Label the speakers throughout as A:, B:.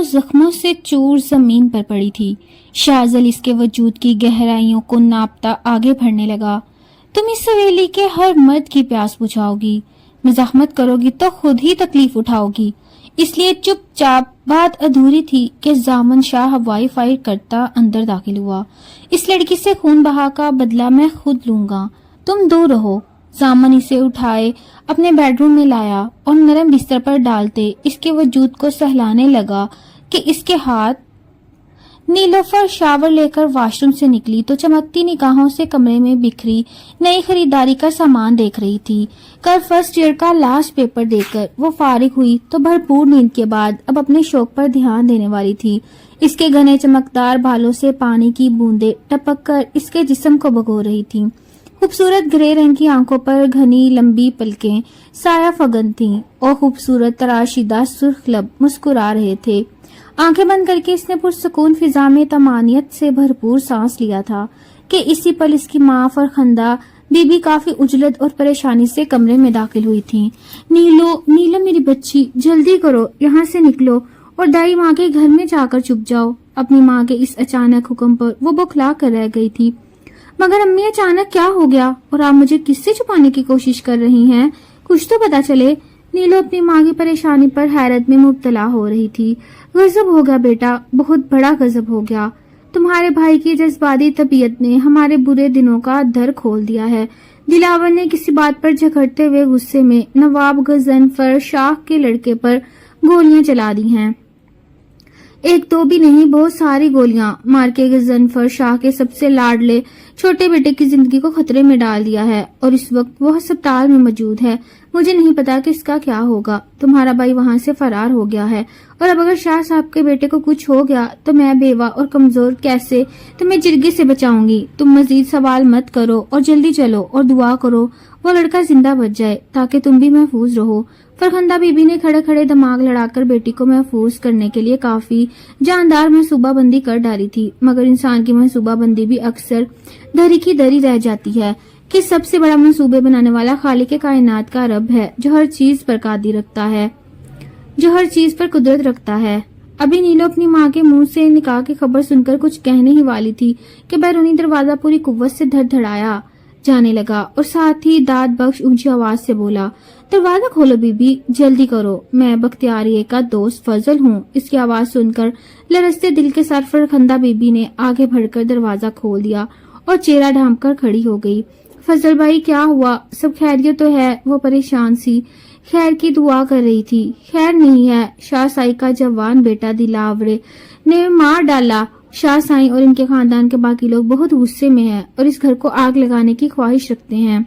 A: زخموں سے چور زمین پر پڑی تھی۔ شاذل اس کے وجود کی گہرائیوں کو ناپتا آگے بڑھنے لگا۔ تم اس حویلی کے ہر مرد کی پیاس بجھاؤ گی، مزاحمت کرو گی تو خود ہی تکلیف اٹھاؤ گی، اس لیے چپ چاپ بات ادھوری تھی کہ زامن شاہ ہوائی فائر کرتا اندر داخل ہوا۔ اس لڑکی سے خون بہا کا بدلہ میں خود لوں گا، تم دور رہو۔ زامن اسے اٹھائے اپنے بیڈ روم میں لایا اور نرم بستر پر ڈالتے اس کے وجود کو سہلانے لگا کہ اس کے ہاتھ۔ نیلوفر شاور لے کر واش روم سے نکلی تو چمکتی نگاہوں سے کمرے میں بکھری نئی خریداری کا سامان دیکھ رہی تھی۔ کل فرسٹ ایئر کا لاسٹ پیپر دے کر وہ فارغ ہوئی تو بھرپور نیند کے بعد اب اپنے شوق پر دھیان دینے والی تھی۔ اس کے گھنے چمکدار بالوں سے پانی کی بوندیں ٹپک کر اس کے جسم کو بھگو رہی تھیں۔ خوبصورت گرے رنگ کی آنکھوں پر گھنی لمبی پلکیں سایہ فگن تھیں اور خوبصورت تراشیدہ سرخ لب مسکرا رہے تھے۔ آنکھیں بند کر کے اس نے پرسکون فضا میں طمانینت سے بھرپور سانس لیا تھا کہ اسی پل اس کی ماں فرخندہ بی بی کافی اجلت اور پریشانی سے کمرے میں داخل ہوئی تھیں۔ نیلو میری بچی، جلدی کرو، یہاں سے نکلو اور دائی ماں کے گھر میں جا کر چھپ جاؤ۔ اپنی ماں کے اس اچانک حکم پر وہ بوکھلا کر رہ گئی تھی۔ مگر امی اچانک کیا ہو گیا اور آپ مجھے کس سے چھپانے کی کوشش کر رہی ہیں؟ کچھ تو پتا چلے۔ نیلو اپنی ماں کی پریشانی پر حیرت میں مبتلا ہو رہی تھی۔ غضب ہو گیا بیٹا، بہت بڑا غضب ہو گیا۔ تمہارے بھائی کی جذباتی طبیعت نے ہمارے برے دنوں کا در کھول دیا ہے۔ دلاور نے کسی بات پر جھگڑتے ہوئے غصے میں نواب غضنفر شاہ کے لڑکے پر گولیاں چلا دی ہیں۔ ایک دو بھی نہیں، بہت ساری گولیاں مار کے غضنفر شاہ کے سب سے لاڈلے چھوٹے بیٹے کی زندگی کو خطرے میں ڈال دیا ہے اور اس وقت وہ ہسپتال میں موجود ہے۔ مجھے نہیں پتا کہ اس کا کیا ہوگا۔ تمہارا بھائی وہاں سے فرار ہو گیا ہے اور اب اگر شاہ صاحب کے بیٹے کو کچھ ہو گیا تو میں بیوہ اور کمزور کیسے تمہیں جرگے سے بچاؤں گی؟ تم مزید سوال مت کرو اور جلدی چلو اور دعا کرو وہ لڑکا زندہ بچ جائے تاکہ تم بھی محفوظ رہو۔ فرخندہ بی بی نے کھڑے کھڑے دماغ لڑا کر بیٹی کو محفوظ کرنے کے لیے کافی جاندار منصوبہ بندی کر ڈالی تھی، مگر انسان کی منصوبہ بندی بھی اکثر دری کی دری رہ جاتی ہے کہ سب سے بڑا منصوبے بنانے والا خالق کائنات کا رب ہے جو ہر چیز پر قادر رکھتا ہے، جو ہر چیز پر قدرت رکھتا ہے۔ ابھی نیلو اپنی ماں کے منہ سے نکاح کی خبر سن کر کچھ کہنے ہی والی تھی کہ بیرونی دروازہ پوری قوت سے دھڑدھڑایا جانے لگا اور ساتھ ہی داد بخش اونچی آواز سے بولا، دروازہ کھولو بی بی، جلدی کرو، میں بختیاریہ کا دوست فضل ہوں۔ اس کی آواز سن کر لرزتے دل کے ساتھ فرخندہ بی بی نے آگے بڑھ کر دروازہ کھول دیا اور چہرہ ڈھانپ کر کھڑی ہو گئی۔ فضل بھائی کیا ہوا؟ سب خیریت تو ہے؟ وہ پریشان سی خیر کی دعا کر رہی تھی۔ خیر نہیں ہے، شاہ سائی کا جوان بیٹا دلاورے نے مار ڈالا۔ شاہ سائی اور ان کے خاندان کے باقی لوگ بہت غصے میں ہیں اور اس گھر کو آگ لگانے کی خواہش رکھتے ہیں۔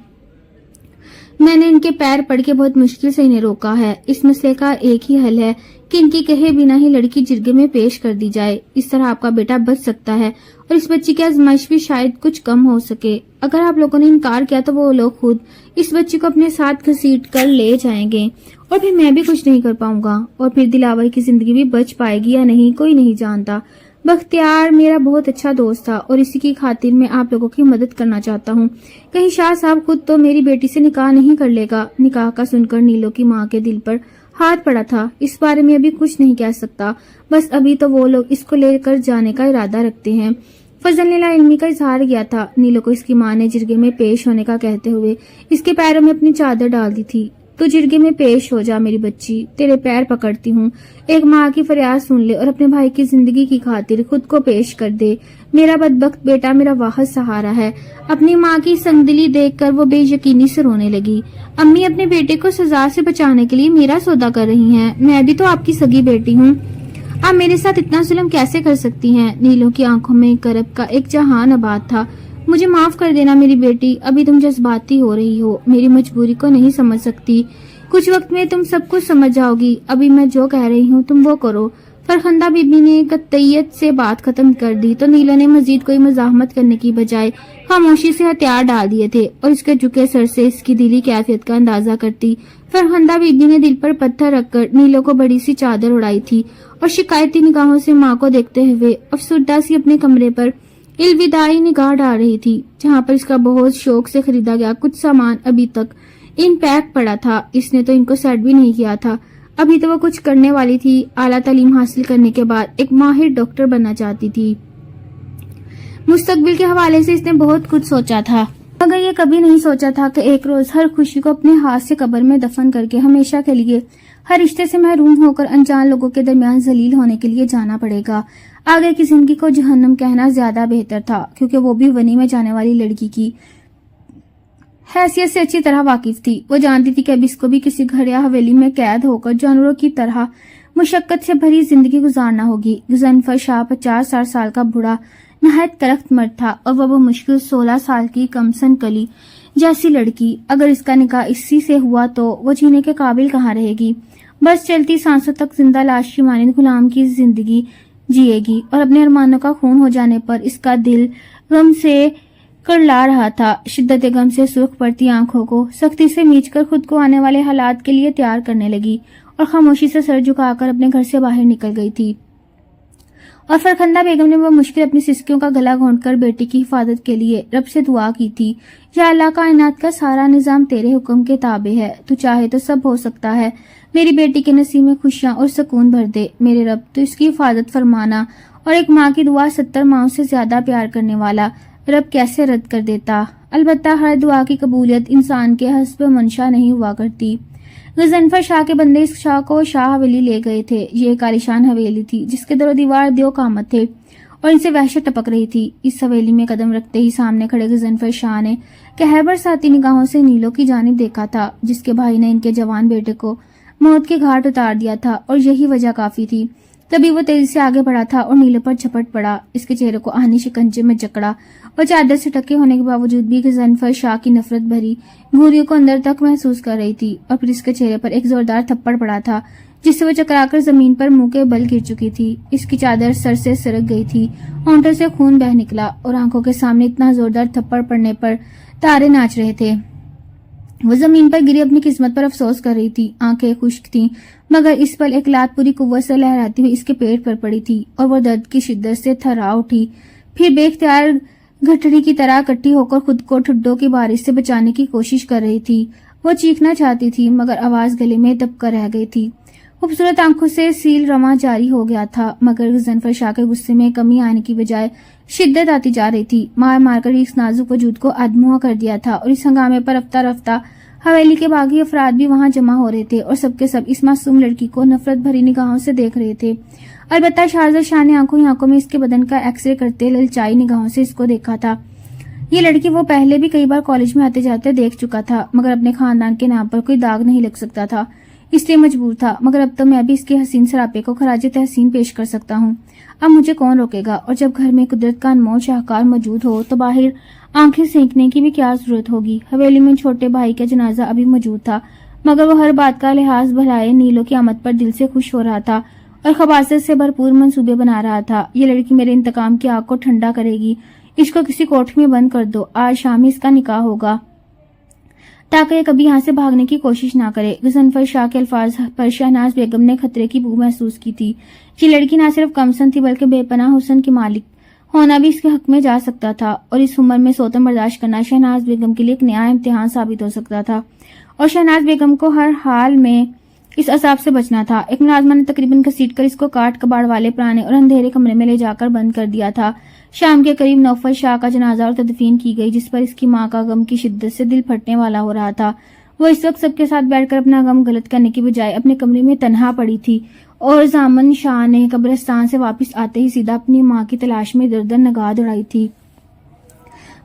A: میں نے ان کے پیر پڑ کے بہت مشکل سے انہیں روکا ہے۔ اس مسئلے کا ایک ہی حل ہے کہ ان کی کہے بنا ہی لڑکی جرگے میں پیش کر دی جائے، اس طرح آپ کا بیٹا بچ سکتا ہے اور اس بچی کی آزمائش بھی شاید کچھ کم ہو سکے۔ اگر آپ لوگوں نے انکار کیا تو وہ لوگ خود اس بچی کو اپنے ساتھ گھسیٹ کر لے جائیں گے اور پھر میں بھی کچھ نہیں کر پاؤں گا، اور پھر دلاور کی زندگی بھی بچ پائے گی یا نہیں کوئی نہیں جانتا۔ بختیار میرا بہت اچھا دوست تھا اور اسی کی خاطر میں آپ لوگوں کی مدد کرنا چاہتا ہوں۔ کہیں شاہ صاحب خود تو میری بیٹی سے نکاح نہیں کر لے گا۔ نکاح کا سن کر نیلو کی ماں کے دل پر ہاتھ پڑا تھا۔ اس بارے میں ابھی کچھ نہیں کہہ سکتا، بس ابھی تو وہ لوگ اس کو لے کر جانے کا ارادہ رکھتے ہیں۔ فضل نے لا علمی کا اظہار کیا تھا۔ نیلو کو اس کی ماں نے جرگے میں پیش ہونے کا کہتے ہوئے اس کے پیروں میں اپنی چادر ڈال دی تھی۔ تو جرگے میں پیش ہو جا میری بچی، تیرے پیر پکڑتی ہوں، ایک ماں کی فریاد سن لے اور اپنے بھائی کی زندگی کی خاطر خود کو پیش کر دے۔ میرا بدبخت بیٹا میرا واحد سہارا ہے۔ اپنی ماں کی سنگدلی دیکھ کر وہ بے یقینی سے رونے لگی۔ امی اپنے بیٹے کو سزا سے بچانے کے لیے میرا سودا کر رہی ہیں، میں بھی تو آپ کی سگی بیٹی ہوں، آپ میرے ساتھ اتنا ظلم کیسے کر سکتی ہیں؟ نیلو کی آنکھوں میں کرب کا ایک جہان آباد تھا۔ مجھے معاف کر دینا میری بیٹی، ابھی تم جذباتی ہو رہی ہو، میری مجبوری کو نہیں سمجھ سکتی، کچھ وقت میں تم سب کچھ سمجھ جاؤ گی، ابھی میں جو کہہ رہی ہوں تم وہ کرو۔ فرخندہ بی بی نے قطعیت سے بات ختم کر دی تو نیلو نے مزید کوئی مزاحمت کرنے کی بجائے خاموشی سے ہتھیار ڈال دیے تھے اور اس کے جھکے سر سے اس کی دلی کیفیت کا اندازہ کرتی فرخندہ بی بی نے دل پر پتھر رکھ کر نیلو کو بڑی سی چادر اڑائی تھی اور شکایتی نگاہوں سے ماں کو دیکھتے ہوئے افسردہ سی اپنے کمرے پر الوداعی نگاہ ڈال رہی تھی، جہاں پر اس کا بہت شوق سے خریدا گیا کچھ سامان ابھی تک ان پیک پڑا تھا۔ اس نے تو ان کو سیٹ بھی نہیں کیا تھا۔ ابھی تو وہ کچھ کرنے والی تھی، اعلیٰ تعلیم حاصل کرنے کے بعد ایک ماہر ڈاکٹر بننا چاہتی تھی۔ مستقبل کے حوالے سے اس نے بہت کچھ سوچا تھا، مگر یہ کبھی نہیں سوچا تھا کہ ایک روز ہر خوشی کو اپنے ہاتھ سے قبر میں دفن کر کے ہمیشہ کے لیے ہر رشتے سے محروم ہو کر انجان لوگوں کے درمیان ذلیل ہونے کے لیے جانا پڑے گا۔ آگے کی زندگی کو جہنم کہنا زیادہ بہتر تھا، کیونکہ وہ بھی ونی میں جانے والی لڑکی کی حیثیت سے اچھی طرح واقف تھی۔ وہ جانتی تھی کہ اب اس کو بھی کسی گھر یا حویلی میں قید ہو کر جانوروں کی طرح مشقت سے بھری زندگی گزارنا ہوگی۔ غضنفر شاہ 50 سال کا بوڑھا نہایت کرخت مرد تھا، اور وہ مشکل 16 سال کی کمسن کلی جیسی لڑکی، اگر اس کا نکاح اسی سے ہوا تو وہ جینے کے قابل کہاں رہے گی؟ بس چلتی سانسوں تک زندہ لاش کی مانند غلام کی زندگی جیے گی، اور اپنے ارمانوں کا خون ہو جانے پر اس کا دل غم سے کرلا رہا تھا۔ شدت غم سے سرخ پڑتی آنکھوں کو سختی سے میچ کر خود کو آنے والے حالات کے لیے تیار کرنے لگی، اور خاموشی سے سر جھکا کر اپنے گھر سے باہر نکل گئی تھی۔ اور فرخندہ بیگم نے وہ مشکل اپنی سسکیوں کا گلا گھونٹ کر بیٹی کی حفاظت کے لیے رب سے دعا کی تھی، یا اللہ، کائنات کا سارا نظام تیرے حکم کے تابع ہے، تو چاہے تو سب ہو سکتا ہے، میری بیٹی کے نصیب میں خوشیاں اور سکون بھر دے میرے رب، تو اس کی حفاظت فرمانا۔ اور ایک ماں کی دعا 70 ماؤں سے زیادہ پیار کرنے والا رب کیسے رد کر دیتا؟ البتہ ہر دعا کی قبولیت انسان کے حسب منشا نہیں ہوا کرتی۔ غضنفر شاہ کے بندے اس شاہ کو شاہ حویلی لے گئے تھے۔ یہ ایک عالیشان حویلی تھی جس کے در و دیوار دیو قامت تھے، اور ان سے وحشت ٹپک رہی تھی۔ اس حویلی میں قدم رکھتے ہی سامنے کھڑے غضنفر شاہ نے قہر برساتی نگاہوں سے نیلو کی جانب دیکھا تھا، جس کے بھائی نے ان کے جوان بیٹے کو موت کے گھاٹ اتار دیا تھا، اور یہی وجہ کافی تھی۔ تبھی وہ تیزی سے آگے بڑھا تھا اور نیلو پر جھپٹ پڑا، اس کے چہرے کو آہنی شکنجے میں جکڑا، اور چادر سے ٹکے ہونے کے باوجود بھی غضنفر شاہ کی نفرت بھری گھوریوں کو اندر تک محسوس کر رہی تھی، اور پھر اس کے چہرے پر ایک زوردار تھپڑ پڑا تھا جس سے وہ چکرا کر زمین پر منہ کے بل گر چکی تھی۔ اس کی چادر سر سے سرک گئی تھی، ہونٹوں سے خون بہہ نکلا، اور آنکھوں کے سامنے اتنا زوردار تھپڑ پڑنے پر تارے ناچ رہے تھے۔ وہ زمین پر گری اپنی قسمت پر افسوس کر رہی تھی، آنکھیں خشک تھیں، مگر اس پل ایک لات پوری قوت سے لہراتی ہوئی اس کے پیٹ پر پڑی تھی، اور وہ درد کی شدت سے تھرا اٹھی، پھر بے اختیار گھٹڑی کی طرح اکٹھی ہو کر خود کو ٹھڈوں کی بارش سے بچانے کی کوشش کر رہی تھی۔ وہ چیخنا چاہتی تھی، مگر آواز گلے میں دب کر رہ گئی تھی۔ خوبصورت آنکھوں سے سیل رواں جاری ہو گیا تھا، مگر غضنفر شاہ کے غصے میں کمی آنے کی بجائے شدت آتی جا رہی تھی۔ مار مار کر اس نازک وجود کو ادموا کر دیا تھا، اور اس ہنگامے پر رفتہ رفتہ حویلی کے باقی افراد بھی وہاں جمع ہو رہے تھے، اور سب کے سب اس معصوم لڑکی کو نفرت بھری نگاہوں سے دیکھ رہے تھے۔ البتہ شہزاد شاہ نے آنکھوں ہی آنکھوں میں اس کے بدن کا ایکس رے کرتے للچائی نگاہوں سے اس کو دیکھا تھا۔ یہ لڑکی وہ پہلے بھی کئی بار کالج میں آتے جاتے دیکھ چکا تھا، مگر اپنے خاندان کے نام پر کوئی داغ نہیں لگ سکتا تھا، اس لیے مجبور تھا۔ مگر اب تو میں بھی اس کے حسین سراپے کو خراج تحسین پیش کر سکتا ہوں۔ اب مجھے کون روکے گا؟ اور جب گھر میں قدرت کا انمول شاہکار موجود ہو تو باہر آنکھیں سینکنے کی بھی کیا ضرورت ہوگی؟ حویلی میں چھوٹے بھائی کا جنازہ ابھی موجود تھا، مگر وہ ہر بات کا لحاظ بھلائے نیلو کی آمد پر دل سے خوش ہو رہا تھا، اور خباثت سے بھرپور منصوبے بنا رہا تھا۔ یہ لڑکی میرے انتقام کی آگ کو ٹھنڈا کرے گی، اس کو کسی کوٹھ میں بند کر دو، آج شام ہی اس کا نکاح ہوگا، تاکہ یہ کبھی یہاں سے بھاگنے کی کوشش نہ کرے۔ غضنفر شاہ کے الفاظ پر شہناز بیگم نے خطرے کی بو محسوس کی تھی۔ یہ لڑکی نہ صرف کمسن تھی بلکہ بے پناہ حسن کی مالک ہونا بھی اس کے حق میں جا سکتا تھا، اور اس عمر میں سوتن برداشت کرنا شہناز بیگم کے لیے ایک نیا امتحان ثابت ہو سکتا تھا، اور شہناز بیگم کو ہر حال میں اس عذاب سے بچنا تھا۔ ایک ملازمہ نے تقریباً گھسیٹ کر اس کو کاٹ کباڑ والے پرانے اور اندھیرے کمرے میں لے جا کر بند کر دیا تھا۔ شام کے قریب نوفل شاہ کا جنازہ اور تدفین کی گئی، جس پر اس کی ماں کا غم کی شدت سے دل پھٹنے والا ہو رہا تھا۔ وہ اس وقت سب کے ساتھ بیٹھ کر اپنا غم غلط کرنے کی بجائے اپنے کمرے میں تنہا پڑی تھی، اور زامن شاہ نے قبرستان سے واپس آتے ہی سیدھا اپنی ماں کی تلاش میں در در نگاہ دوڑائی تھی،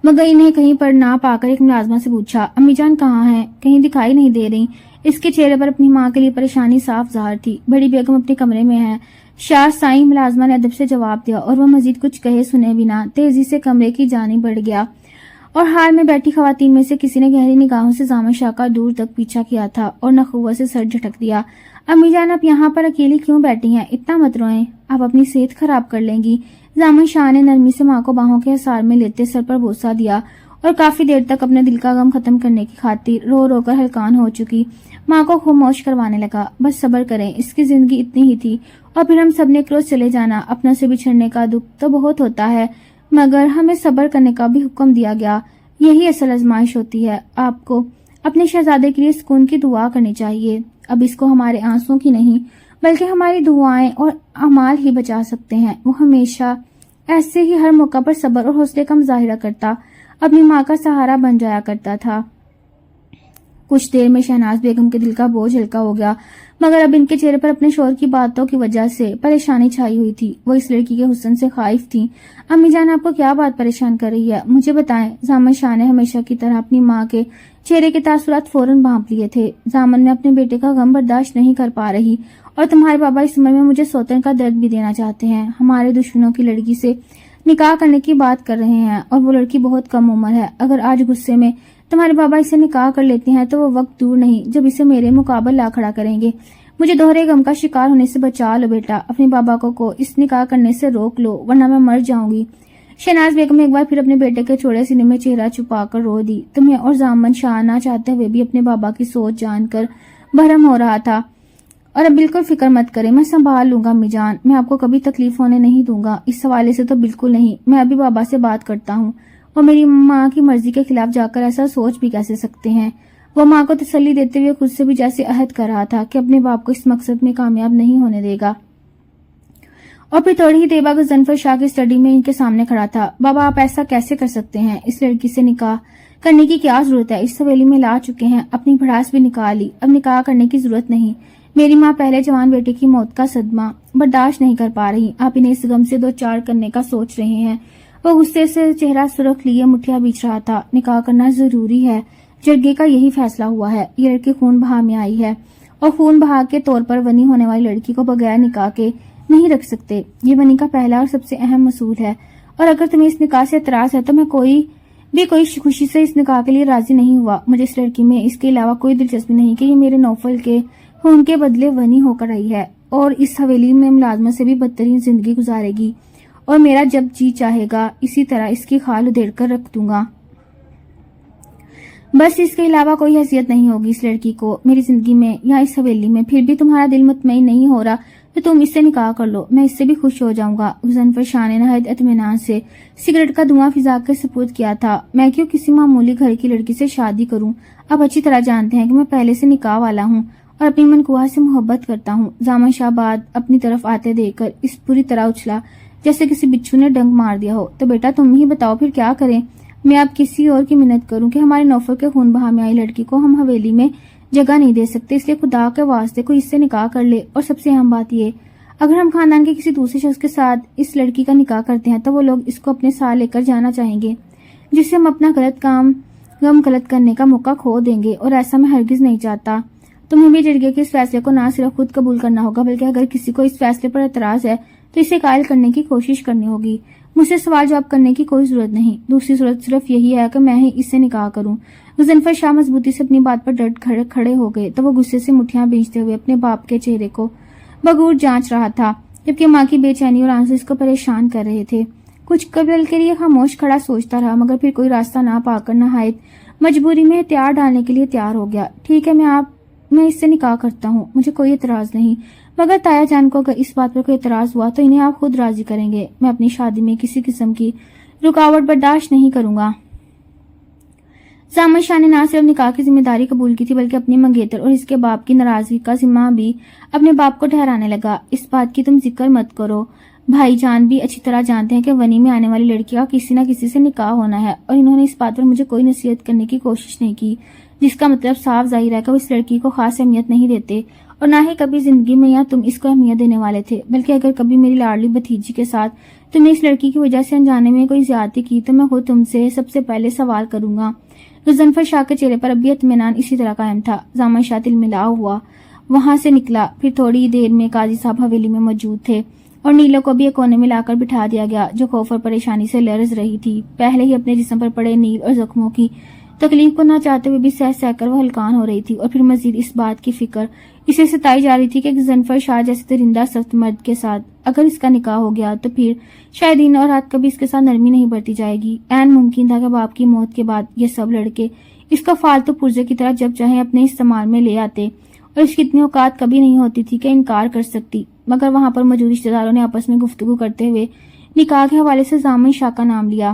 A: مگر انہیں کہیں پر نہ پا کر ایک ملازمہ سے پوچھا، امی جان کہاں ہیں؟ کہیں دکھائی نہیں دے رہی۔ اس کے چہرے پر اپنی ماں کے لیے پریشانی صاف ظاہر تھی۔ بڑی بیگم اپنے کمرے میں ہے شاہ سائیں، ملازمہ نے ادب سے جواب دیا، اور وہ مزید کچھ کہے سنے بنا تیزی سے کمرے کی جانب بڑھ گیا، اور حال میں بیٹھی خواتین میں سے کسی نے گہری نگاہوں سے زامن شاہ کا دور تک پیچھا کیا تھا اور نخوت سے سر جھٹک دیا۔ امی جان آپ یہاں پر اکیلی کیوں بیٹھی ہیں؟ اتنا مت روئیں، آپ اپنی صحت خراب کر لیں گی۔ زامن شاہ نے نرمی سے ماں کو باہوں کے حصار میں لیتے سر پر بوسہ دیا، اور کافی دیر تک اپنے دل کا غم ختم کرنے کی خاطر رو رو کر ہلکان ہو چکی ماں کو خاموش کروانے لگا۔ بس صبر کریں، اس کی زندگی اتنی ہی تھی، اور پھر ہم سب نے ایک روز چلے جانا۔ اپنا سے بچھڑنے کا دکھ تو بہت ہوتا ہے، مگر ہمیں صبر کرنے کا بھی حکم دیا گیا، یہی اصل آزمائش ہوتی ہے۔ آپ کو اپنے شہزادے کے لیے سکون کی دعا کرنی چاہیے۔ اب اس کو ہمارے آنسوں کی نہیں بلکہ ہماری دعائیں اور اعمال ہی بچا سکتے ہیں۔ وہ ہمیشہ ایسے ہی ہر موقع پر صبر اور حوصلے کا مظاہرہ کرتا، اپنی ماں کا سہارا بن جایا کرتا تھا۔ کچھ دیر میں شہناز بیگم کے دل کا بوجھ ہلکا ہو گیا، مگر اب ان کے چہرے پر اپنے شوہر کی باتوں کی وجہ سے پریشانی چھائی ہوئی تھی۔ وہ اس لڑکی کے حسن سے خائف تھیں۔ امی جان، آپ کو کیا بات پریشان کر رہی ہے؟ مجھے بتائیں۔ زامن شاہ نے ہمیشہ کی طرح اپنی ماں کے چہرے کے تاثرات فوراً بھانپ لیے تھے۔ زامن، میں اپنے بیٹے کا غم برداشت نہیں کر پا رہی، اور تمہارے بابا اس عمر میں مجھے سوتن کا درد بھی دینا چاہتے ہیں۔ ہمارے دشمنوں کی لڑکی سے نکاح کرنے کی بات کر رہے ہیں، اور وہ لڑکی بہت کم عمر ہے۔ اگر آج غصے میں تمہارے بابا اسے نکاح کر لیتے ہیں تو وہ وقت دور نہیں جب اسے میرے مقابل لا کھڑا کریں گے۔ مجھے دوہرے غم کا شکار ہونے سے بچا لو بیٹا، اپنے بابا کو اس نکاح کرنے سے روک لو، ورنہ میں مر جاؤں گی۔ شہناز بیگم نے ایک بار پھر اپنے بیٹے کے چوڑے سینے میں چہرہ چھپا کر رو دی۔ تمہیں اور زامن شاہ نہ چاہتے ہوئے بھی اپنے بابا کی سوچ جان کر بھرم ہو رہا تھا۔ اور اب بالکل فکر مت کریں، میں سنبھال لوں گا امی جان، میں آپ کو کبھی تکلیف ہونے نہیں دوں گا۔ اس حوالے سے تو بالکل نہیں، میں ابھی بابا سے بات کرتا ہوں۔ وہ میری ماں کی مرضی کے خلاف جا کر ایسا سوچ بھی کیسے سکتے ہیں؟ وہ ماں کو تسلی دیتے ہوئے خود سے بھی جیسے عہد کر رہا تھا کہ اپنے باپ کو اس مقصد میں کامیاب نہیں ہونے دے گا۔ اور پھر تھوڑی ہی دیر بعد غضنفر شاہ کی اسٹڈی میں ان کے سامنے کھڑا تھا۔ بابا، آپ ایسا کیسے کر سکتے ہیں؟ اس لڑکی سے نکاح کرنے کی کیا ضرورت ہے؟ اس حویلی میں لا چکے ہیں، اپنی بھڑاس بھی نکال لی، اب نکاح کرنے کی ضرورت نہیں۔ میری ماں پہلے جوان بیٹے کی موت کا صدمہ برداشت نہیں کر پا رہی، آپ انہیں اس غم سے دو چار کرنے کا سوچ رہے ہیں۔ وہ غصے سے چہرہ سرخ لیے مٹھیاں بیچ رہا تھا۔ نکاح کرنا ضروری ہے، جرگے کا یہی فیصلہ ہوا ہے۔ یہ لڑکی خون بہا میں آئی ہے، اور خون بہا کے طور پر ونی ہونے والی لڑکی کو بغیر نکاح کے نہیں رکھ سکتے۔ یہ ونی کا پہلا اور سب سے اہم اصول ہے، اور اگر تمہیں اس نکاح سے اعتراض ہے تو میں کوئی خوشی سے اس نکاح کے لیے راضی نہیں ہوا۔ مجھے اس لڑکی میں اس کے علاوہ کوئی دلچسپی نہیں کہ یہ میرے نوفل کے خون کے بدلے ونی ہو کر آئی ہے، اور اس حویلی میں ملازمت سے بھی بدترین زندگی گزارے گی، اور میرا جب جی چاہے گا اسی طرح اس کی خال ادھیڑ کر رکھ دوں گا۔ بس اس کے علاوہ کوئی حیثیت نہیں ہوگی اس لڑکی کو میری زندگی میں یا اس حویلی میں۔ پھر بھی تمہارا دل مطمئن نہیں ہو رہا تو تم اس سے نکاح کر لو، میں اس سے بھی خوش ہو جاؤں گا۔ غضنفر شاہ نے نہایت اطمینان سے سگریٹ کا دھواں فضا کے سپرد کیا تھا۔ میں کیوں کسی معمولی گھر کی لڑکی سے شادی کروں؟ آپ اچھی طرح جانتے ہیں کہ میں پہلے سے نکاح والا ہوں اور اپنی منکوہا سے محبت کرتا ہوں۔ زامن شاہ باد اپنی طرف آتے دیکھ کر اس پوری طرح اچھلا جیسے کسی بچھو نے ڈنگ مار دیا ہو۔ تو بیٹا تم ہی بتاؤ پھر کیا کریں؟ میں اب کسی اور کی منت کروں کہ ہمارے نوفل کے خون بہا میں آئی لڑکی کو ہم حویلی میں جگہ نہیں دے سکتے، اس لیے خدا کے واسطے کوئی اس سے نکاح کر لے۔ اور سب سے اہم بات یہ، اگر ہم خاندان کے کسی دوسرے شخص کے ساتھ اس لڑکی کا نکاح کرتے ہیں تو وہ لوگ اس کو اپنے ساتھ لے کر جانا چاہیں گے، جس سے ہم اپنا غلط کرنے کا موقع کھو دیں گے، اور ایسا میں ہرگز نہیں چاہتا۔ تمہیں بھی جرگے کے اس فیصلے کو نہ صرف خود قبول کرنا ہوگا بلکہ اگر کسی کو اس فیصلے پر اعتراض ہے تو اسے قائل کرنے کی کوشش کرنی ہوگی۔ مجھ سے سوال جواب کرنے کی کوئی ضرورت نہیں، دوسری صورت صرف یہی ہے کہ میں ہی اس سے نکاح کروں۔ غضنفر شاہ مضبوطی سے اپنی بات پر ڈٹ کھڑے ہو گئے تو وہ غصے سے مٹھیاں بھیجتے ہوئے اپنے باپ کے چہرے کو بغور جانچ رہا تھا، جبکہ ماں کی بے چینی اور آنسو اس کو پریشان کر رہے تھے۔ کچھ قبل کے لیے خاموش کھڑا سوچتا رہا، مگر پھر کوئی راستہ نہ پا کر نہایت مجبوری میں ہتھیار ڈالنے کے لیے تیار ہو گیا۔ ٹھیک ہے، میں اس سے نکاح کرتا ہوں، مجھے کوئی اعتراض نہیں، مگر تایا جان کو اگر اس بات پر کوئی اعتراض ہوا تو انہیں آپ خود راضی کریں گے۔ میں اپنی شادی میں کسی قسم کی رکاوٹ برداشت نہیں کروں گا۔ زامن شاہ نے نہ صرف نکاح کی ذمہ داری قبول کی تھی بلکہ اپنی منگیتر اور اس کے باپ کی ناراضگی کا ذمہ بھی اپنے باپ کو ٹھہرانے لگا۔ اس بات کی تم ذکر مت کرو، بھائی جان بھی اچھی طرح جانتے ہیں کہ ونی میں آنے والی لڑکی کا کسی نہ کسی سے نکاح ہونا ہے، اور انہوں نے اس بات پر مجھے کوئی نصیحت کرنے کی کوشش نہیں کی، جس کا مطلب صاف ظاہر ہے کہ وہ اس لڑکی کو خاص اہمیت نہیں دیتے، اور نہ ہی کبھی زندگی میں یا تم اس کو اہمیت دینے والے تھے، بلکہ اگر کبھی میری لاڈلی بھتیجی کے ساتھ تم نے اس لڑکی کی وجہ سے انجانے میں کوئی زیادتی کی تو میں خود تم سے سب سے پہلے سوال کروں گا۔ غضنفر شاہ کے چہرے پر اب بھی اطمینان اسی طرح قائم تھا۔ زامن شاہ تلملا ہوا وہاں سے نکلا۔ پھر تھوڑی دیر میں قاضی صاحب حویلی میں موجود تھے، اور نیلو کو بھی ایک کونے میں لا کر بٹھا دیا گیا جو خوف اور پریشانی سے لرز رہی تھی۔ پہلے ہی اپنے جسم پر پڑے نیل اور زخموں کی تکلیف کو نہ چاہتے ہوئے بھی سہ کر وہ ہلکان ہو رہی تھی، اور پھر مزید اس بات کی فکر اسے ستائی جا رہی تھی کہ غضنفر شاہ جیسے درندہ سخت مرد کے ساتھ اگر اس کا نکاح ہو گیا تو پھر شاید دن اور رات کبھی اس کے ساتھ نرمی نہیں برتی جائے گی۔ عین ممکن تھا کہ باپ کی موت کے بعد یہ سب لڑکے اس کو فالتو پرزے کی طرح جب چاہیں اپنے استعمال میں لے آتے، اور اس کی اتنی اوقات کبھی نہیں ہوتی تھی کہ انکار کر سکتی، مگر وہاں پر موجود رشتہ داروں نے آپس میں گفتگو کرتے ہوئے نکاح کے حوالے سے زامن شاہ کا نام لیا۔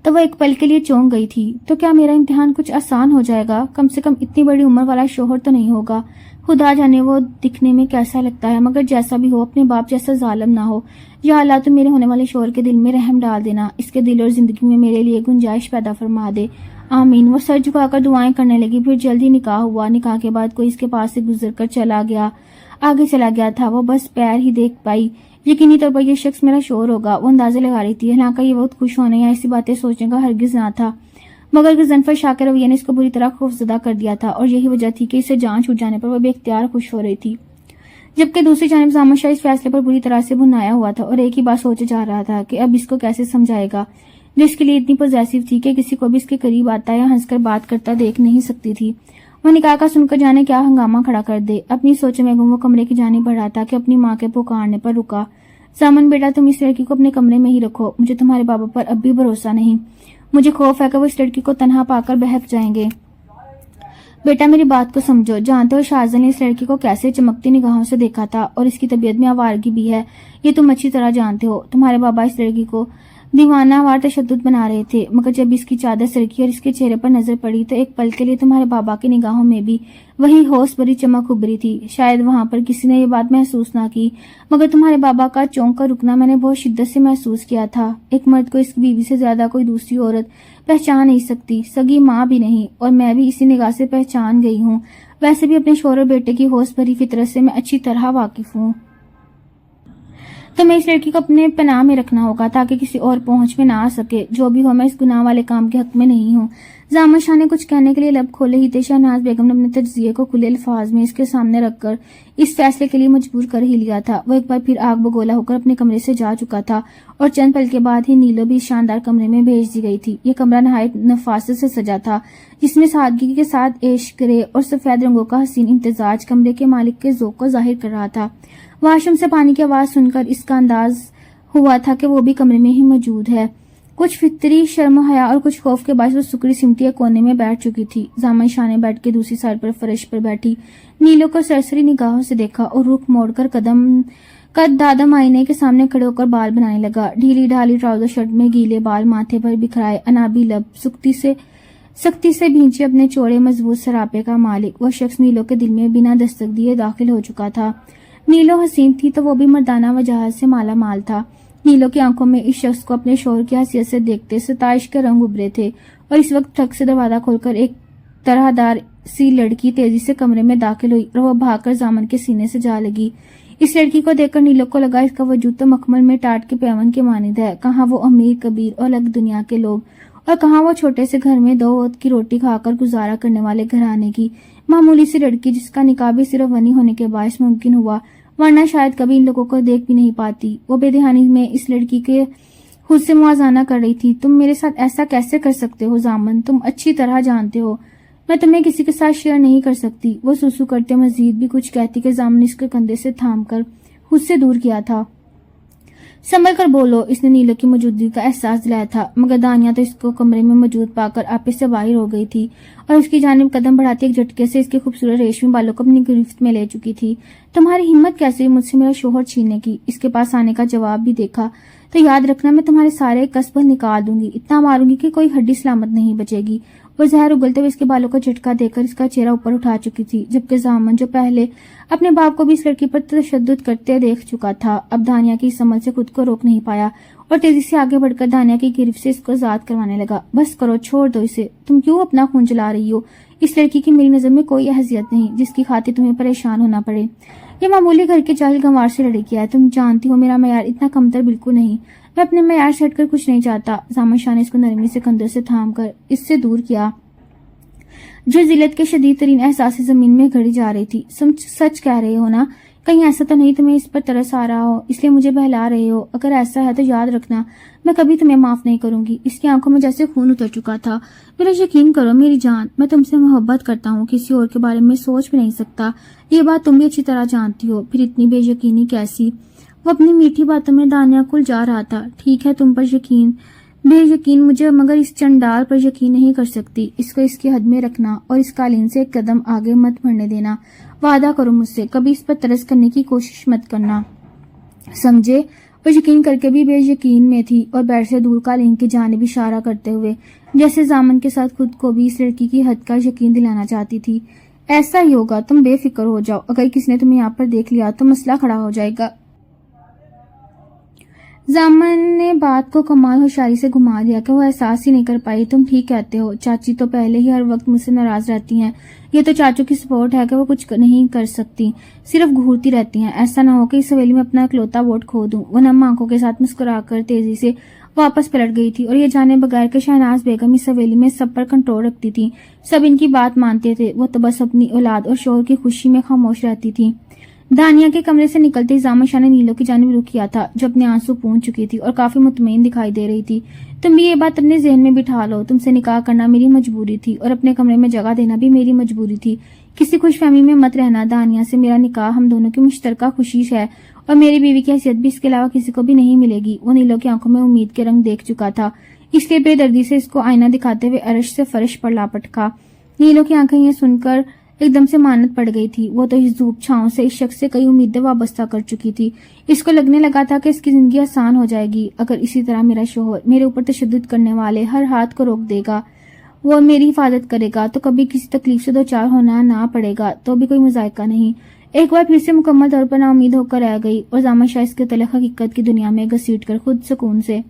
A: تو وہ ایک پل کے لیے چونک گئی تھی. تو کیا میرا امتحان کچھ آسان ہو جائے گا؟ کم سے کم اتنی بڑی عمر والا شوہر تو نہیں ہوگا. خدا جانے وہ دکھنے میں کیسا لگتا ہے، مگر جیسا بھی ہو اپنے باپ جیسا ظالم نہ ہو. یا اللہ تو میرے ہونے والے شوہر کے دل میں رحم ڈال دینا، اس کے دل اور زندگی میں میرے لیے گنجائش پیدا فرما دے. آمین. وہ سر جھکا کر دعائیں کرنے لگی. پھر جلدی نکاح ہوا. نکاح کے بعد کوئی اس کے پاس سے گزر کر آگے چلا گیا تھا. وہ بس پیر ہی دیکھ پائی. یقینی طور پر یہ شخص میرا شوہر ہوگا، وہ اندازے لگا رہی تھی. حالانکہ یہ بہت خوش ہونے یا ایسی باتیں سوچنے کا ہرگز نہ تھا، مگر غضنفر شاہ کے رویے نے اس کو بری طرح خوفزدہ کر دیا تھا، اور یہی وجہ تھی کہ اسے جان چھوٹ جانے پر وہ بے اختیار خوش ہو رہی تھی، جبکہ دوسری جانب زامن شاہ اس فیصلے پر بری طرح سے بنایا ہوا تھا اور ایک ہی بات سوچے جا رہا تھا کہ اب اس کو کیسے سمجھائے گا، جو اس کے لیے اتنی پوزیسو تھی کہ کسی کو بھی اس کے قریب آتا یا ہنس کر بات کرتا دیکھ نہیں سکتی تھی. وہ نکاح کا سن کر جانے کیا ہنگامہ کھڑا کر دے. اپنی سوچ میں گم وہ کمرے کی جانب بڑھا تھا کہ اپنی ماں کے پکارنے پر رکا. زامن بیٹا، تم اس لڑکی کو اپنے کمرے میں ہی رکھو، مجھے تمہارے بابا پر اب بھی بھروسہ نہیں. مجھے خوف ہے کہ وہ اس لڑکی کو تنہا پا کر بہک جائیں گے. بیٹا میری بات کو سمجھو. جانتے ہو شاہزادے نے اس لڑکی کو کیسے چمکتی نگاہوں سے دیکھا تھا، اور اس کی طبیعت میں آوارگی بھی ہے، یہ تم اچھی طرح جانتے ہو. تمہارے بابا اس لڑکی کو دیوانہ وار تشدد بنا رہے تھے، مگر جب اس کی چادر سرکی اور اس کے چہرے پر نظر پڑی تو ایک پل کے لیے تمہارے بابا کی نگاہوں میں بھی وہی ہوش بری چمک ابھری تھی. شاید وہاں پر کسی نے یہ بات محسوس نہ کی، مگر تمہارے بابا کا چونک کر رکنا میں نے بہت شدت سے محسوس کیا تھا. ایک مرد کو اس بیوی سے زیادہ کوئی دوسری عورت پہچان نہیں سکتی، سگی ماں بھی نہیں، اور میں بھی اسی نگاہ سے پہچان گئی ہوں. ویسے بھی اپنے شوہر اور بیٹے کی ہوش بھری فطرت سے میں اچھی طرح واقف ہوں. تو میں اس لڑکی کو اپنے پناہ میں رکھنا ہوگا تاکہ کسی اور پہنچ میں نہ آ سکے. جو بھی ہو، میں اس گناہ والے کام کے حق میں نہیں ہوں. زامن شاہ نے کچھ کہنے کے لیے لب کھولے ہی تھے، شہناز بیگم نے اپنے تجزیے کو کھلے الفاظ میں اس کے سامنے رکھ کر اس فیصلے کے لیے مجبور کر ہی لیا تھا. وہ ایک بار پھر آگ بگولا ہو کر اپنے کمرے سے جا چکا تھا، اور چند پل کے بعد ہی نیلو بھی اس شاندار کمرے میں بھیج دی گئی تھی. یہ کمرہ نہایت نفاست سے سجا تھا، جس میں سادگی کے ساتھ ایش گرے اور سفید رنگوں کا حسین امتزاج کمرے کے مالک کے ذوق کو ظاہر کر رہا تھا. واش روم سے پانی کی آواز سن کر اس کا انداز ہوا تھا کہ وہ بھی کمرے میں ہی موجود ہے. کچھ فطری شرم و حیا اور کچھ خوف کے باعث وہ سکڑی سمٹی ایک کونے میں بیٹھ چکی تھی. زامن شاہ نے بیٹھ کے دوسری سائڈ پر فرش پر بیٹھی نیلو کو سرسری نگاہوں سے دیکھا اور رخ موڑ کر قد دادم آئینے کے سامنے کھڑے ہو کر بال بنانے لگا. ڈھیلی ڈھالی ٹراؤزر شرٹ میں گیلے بال ماتھے پر بکھرائے، انابی لب، سختی سے بھینچے اپنے چوڑے مضبوط سراپے کا مالک وہ شخص نیلو کے دل میں بنا دستک دیے داخل ہو چکا تھا. نیلو حسین تھی تو وہ بھی مردانہ وجاہت سے مالا مال تھا. نیلو کی آنکھوں میں اس شخص کو اپنے شوہر کی حیثیت سے دیکھتے ستائش کے رنگ ابھرے تھے، اور اس وقت تھک سے دروازہ کھول کر ایک طرح دار سی لڑکی تیزی سے کمرے میں داخل ہوئی اور وہ بھاگ کر زامن کے سینے سے جا لگی. اس لڑکی کو دیکھ کر نیلو کو لگا اس کا وجود تو مخمل میں ٹاٹ کے پیون کے مانند ہے. کہاں وہ امیر کبیر اور الگ دنیا کے لوگ، اور کہاں وہ چھوٹے سے گھر میں 2 وقت کی روٹی کھا کر گزارا کرنے والے گھرانے کی معمولی سی لڑکی، جس کا نکاح بھی صرف ونی ہونے کے باعث ممکن ہوا، ورنہ شاید کبھی ان لوگوں کو دیکھ بھی نہیں پاتی. وہ بے دہانی میں اس لڑکی کے خود سے موازنہ کر رہی تھی. تم میرے ساتھ ایسا کیسے کر سکتے ہو زامن؟ تم اچھی طرح جانتے ہو میں تمہیں کسی کے ساتھ شیئر نہیں کر سکتی. وہ سوسو کرتے مزید بھی کچھ کہتی کہ زامن اس کے کندھے سے تھام کر خود سے دور کیا تھا. سنبھل کر بولو، اس نے نیلو کی موجودگی کا احساس دلایا تھا، مگر دانیہ تو اس کو کمرے میں موجود پا کر آپے سے باہر ہو گئی تھی اور اس کی جانب قدم بڑھاتی ایک جھٹکے سے اس کے خوبصورت ریشمی بالوں کو اپنی گرفت میں لے چکی تھی. تمہاری ہمت کیسے ہوئی مجھ سے میرا شوہر چھیننے کی؟ اس کے پاس آنے کا جواب بھی دیکھا تو یاد رکھنا میں تمہارے سارے کسب نکال دوں گی، اتنا ماروں گی کہ کوئی ہڈی سلامت نہیں بچے گی. وہ زہر اگلتے ہوئے اس کے بالوں کو جھٹکا دے کر اس کا چہرہ اوپر اٹھا چکی تھی، جبکہ زامن جو پہلے اپنے باپ کو بھی اس لڑکی پر تشدد کرتے دیکھ چکا تھا، اب دانیہ کی اس عمل سے خود کو روک نہیں پایا اور تیزی سے آگے بڑھ کر دانیہ کی گرفت سے اس کو آزاد کروانے لگا. بس کرو، چھوڑ دو اسے. تم کیوں اپنا خون جلا رہی ہو؟ اس لڑکی کی میری نظر میں کوئی حیثیت نہیں جس کی خاطر تمہیں پریشان ہونا پڑے. یہ معمولی گھر کے جاہل گنوار سے لڑکی ہے. تم جانتی ہو میرا معیار اتنا کمتر بالکل نہیں. میں اپنے معیار سے ہٹ کر کچھ نہیں چاہتا. زامن شاہ نے اس کو نرمی سے کندھے سے تھام کر اس سے دور کیا جو ذلت کے شدید ترین احساس زمین میں گڑی جا رہی تھی. سچ کہہ رہے ہو نا؟ کہیں ایسا تو نہیں تمہیں اس پر ترس آ رہا ہو اس لیے مجھے بہلا رہے ہو؟ اگر ایسا ہے تو یاد رکھنا میں کبھی تمہیں معاف نہیں کروں گی. اس کی آنکھوں میں جیسے خون اتر چکا تھا. میرا یقین کرو میری جان، میں تم سے محبت کرتا ہوں، کسی اور کے بارے میں سوچ بھی نہیں سکتا. یہ بات تم بھی اچھی طرح جانتی ہو، پھر اتنی بے یقینی کیسی؟ وہ اپنی میٹھی باتوں میں دانیہ کھل جا رہا تھا. ٹھیک ہے تم پر یقین، بے یقین مجھے، مگر اس چنڈال پر یقین نہیں کر سکتی. اس کو اس کی حد میں رکھنا اور اس قالین سے ایک قدم آگے مت بڑھنے دینا. وعدہ کرو مجھ سے کبھی اس پر ترس کرنے کی کوشش مت کرنا، سمجھے؟ وہ یقین کر کے بھی بے یقین میں تھی اور بیڈ سے دور قالین کی جانب اشارہ کرتے ہوئے جیسے زامن کے ساتھ خود کو بھی اس لڑکی کی حد کا یقین دلانا چاہتی تھی۔ ایسا ہی ہوگا، تم بے فکر ہو جاؤ، اگر کسی نے تمہیں یہاں پر دیکھ لیا تو مسئلہ کھڑا ہو جائے گا۔ زامن نے بات کو کمال ہوشیاری سے گھما دیا کہ وہ احساس ہی نہیں کر پائی۔ تم ٹھیک کہتے ہو، چاچی تو پہلے ہی ہر وقت مجھ سے ناراض رہتی ہیں، یہ تو چاچو کی سپورٹ ہے کہ وہ کچھ نہیں کر سکتی، صرف گھورتی رہتی ہیں۔ ایسا نہ ہو کہ اس حویلی میں اپنا اکلوتا ووٹ کھو دوں۔ وہ نم آنکھوں کے ساتھ مسکرا کر تیزی سے واپس پلٹ گئی تھی اور یہ جانے بغیر کہ شہناز بیگم اس حویلی میں سب پر کنٹرول رکھتی تھی، سب ان کی بات مانتے تھے، وہ تو بس اپنی اولاد اور شوہر کی خوشی میں خاموش رہتی تھی۔ دانیہ کے کمرے سے نکلتے ہی زامن شاہ نے نیلو کی جانب رخ کیا تھا جو اپنے آنسو پونچھ چکی تھی اور کافی مطمئن دکھائی دے رہی تھی۔ تم بھی یہ بات اپنے ذہن میں بٹھا لو، تم سے نکاح کرنا میری مجبوری تھی اور اپنے کمرے میں جگہ دینا بھی میری مجبوری تھی۔ کسی خوش فہمی میں مت رہنا، دانیہ سے میرا نکاح ہم دونوں کی مشترکہ خوشی ہے اور میری بیوی کی حیثیت بھی اس کے علاوہ کسی کو بھی نہیں ملے گی۔ وہ نیلو کی آنکھوں میں امید کے رنگ دیکھ چکا تھا، اس لیے بے دردی سے اس کو آئینہ دکھاتے ہوئے عرش سے فرش پر لا پٹکا۔ نیلو کی آنکھیں یہ سن کر ایک دم سے مانت پڑ گئی تھی، وہ تو اس دھوپ چھاؤں سے اس شخص سے کئی امیدیں وابستہ کر چکی تھی۔ اس کو لگنے لگا تھا کہ اس کی زندگی آسان ہو جائے گی اگر اسی طرح میرا شوہر میرے اوپر تشدد کرنے والے ہر ہاتھ کو روک دے گا، وہ میری حفاظت کرے گا تو کبھی کسی تکلیف سے دوچار ہونا نہ پڑے گا، تو بھی کوئی مذائقہ نہیں۔ ایک بار پھر سے مکمل طور پر نا امید ہو کر رہ گئی اور زامن شاہ اس کے تلخ حقیقت کی دنیا میں گھسیٹ کر خود سکون سے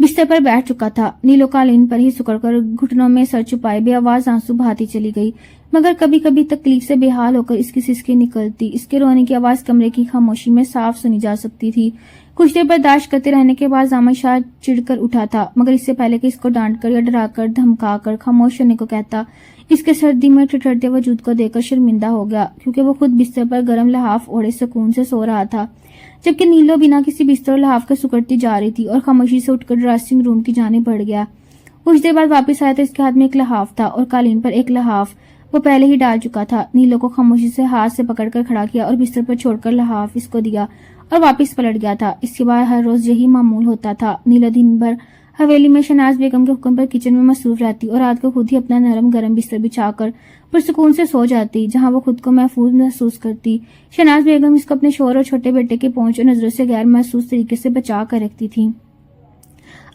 A: بستر پر بیٹھ چکا تھا۔ نیلو قالین پر ہی سکڑ کر گھٹنوں میں سر چھپائے بے آواز آنسو بہاتی چلی گئی، مگر کبھی کبھی تکلیف سے بے حال ہو کر اس کی سسکی نکلتی، اس کے رونے کی آواز کمرے کی خاموشی میں صاف سنی جا سکتی تھی۔ کچھ دیر برداشت کرتے رہنے کے بعد زامن شاہ چڑ کر اٹھا تھا، مگر اس سے پہلے کہ اس کو ڈانٹ کر یا ڈرا کر دھمکا کر خاموش ہونے کو کہتا، اس کے سردی میں ٹھٹھرتے وجود کو دیکھ کر شرمندہ ہو گیا، کیونکہ وہ خود بستر پر گرم لحاف اوڑھے سکون سے سو رہا تھا، جبکہ نیلو بنا کسی بستر اور لحاف کے سکڑتی جا رہی تھی اور خاموشی سے اٹھ کر ڈریسنگ روم کی جانب بڑھ گیا۔ کچھ دیر بعد واپس آیا تو اس کے ہاتھ میں ایک لحاف تھا اور قالین پر ایک لحاف وہ پہلے ہی ڈال چکا تھا۔ نیلو کو خاموشی سے ہاتھ سے پکڑ کر کھڑا کیا اور بستر پر چھوڑ کر لحاف اس کو دیا اور واپس پلٹ گیا تھا۔ اس کے بعد ہر روز یہی معمول ہوتا تھا۔ نیلو دن بھر حویلی میں شہناز بیگم کے حکم پر کچن میں مصروف رہتی اور رات کو خود ہی اپنا نرم گرم بستر بچھا کر پرسکون سے سو جاتی، جہاں وہ خود کو محفوظ محسوس کرتی۔ شہناز بیگم اس کو اپنے شوہر اور چھوٹے بیٹے کے پہنچ اور نظروں سے غیر محسوس طریقے سے بچا کر رکھتی تھی،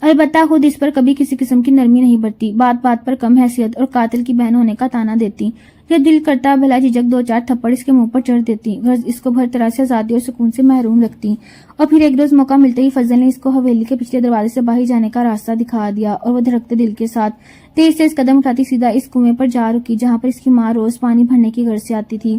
A: البتہ خود اس پر کبھی کسی قسم کی نرمی نہیں برتی، بات بات پر کم حیثیت اور قاتل کی بہن ہونے کا تانا دیتی، جب دل کرتا بھلا جھجک دو چار تھپڑ اس کے منہ پر چڑھ دیتی، غرض اس کو بھر طرح سے آزادی اور سکون سے محروم رکھتی۔ اور پھر ایک روز موقع ملتے ہی فضل نے اس کو حویلی کے پچھلے دروازے سے باہر جانے کا راستہ دکھا دیا اور وہ دھڑکتے دل کے ساتھ تیز تیز قدم اٹھاتی سیدھا اس کنویں پر جا رکی جہاں پر اس کی ماں روز پانی بھرنے کی غرض سے آتی تھی۔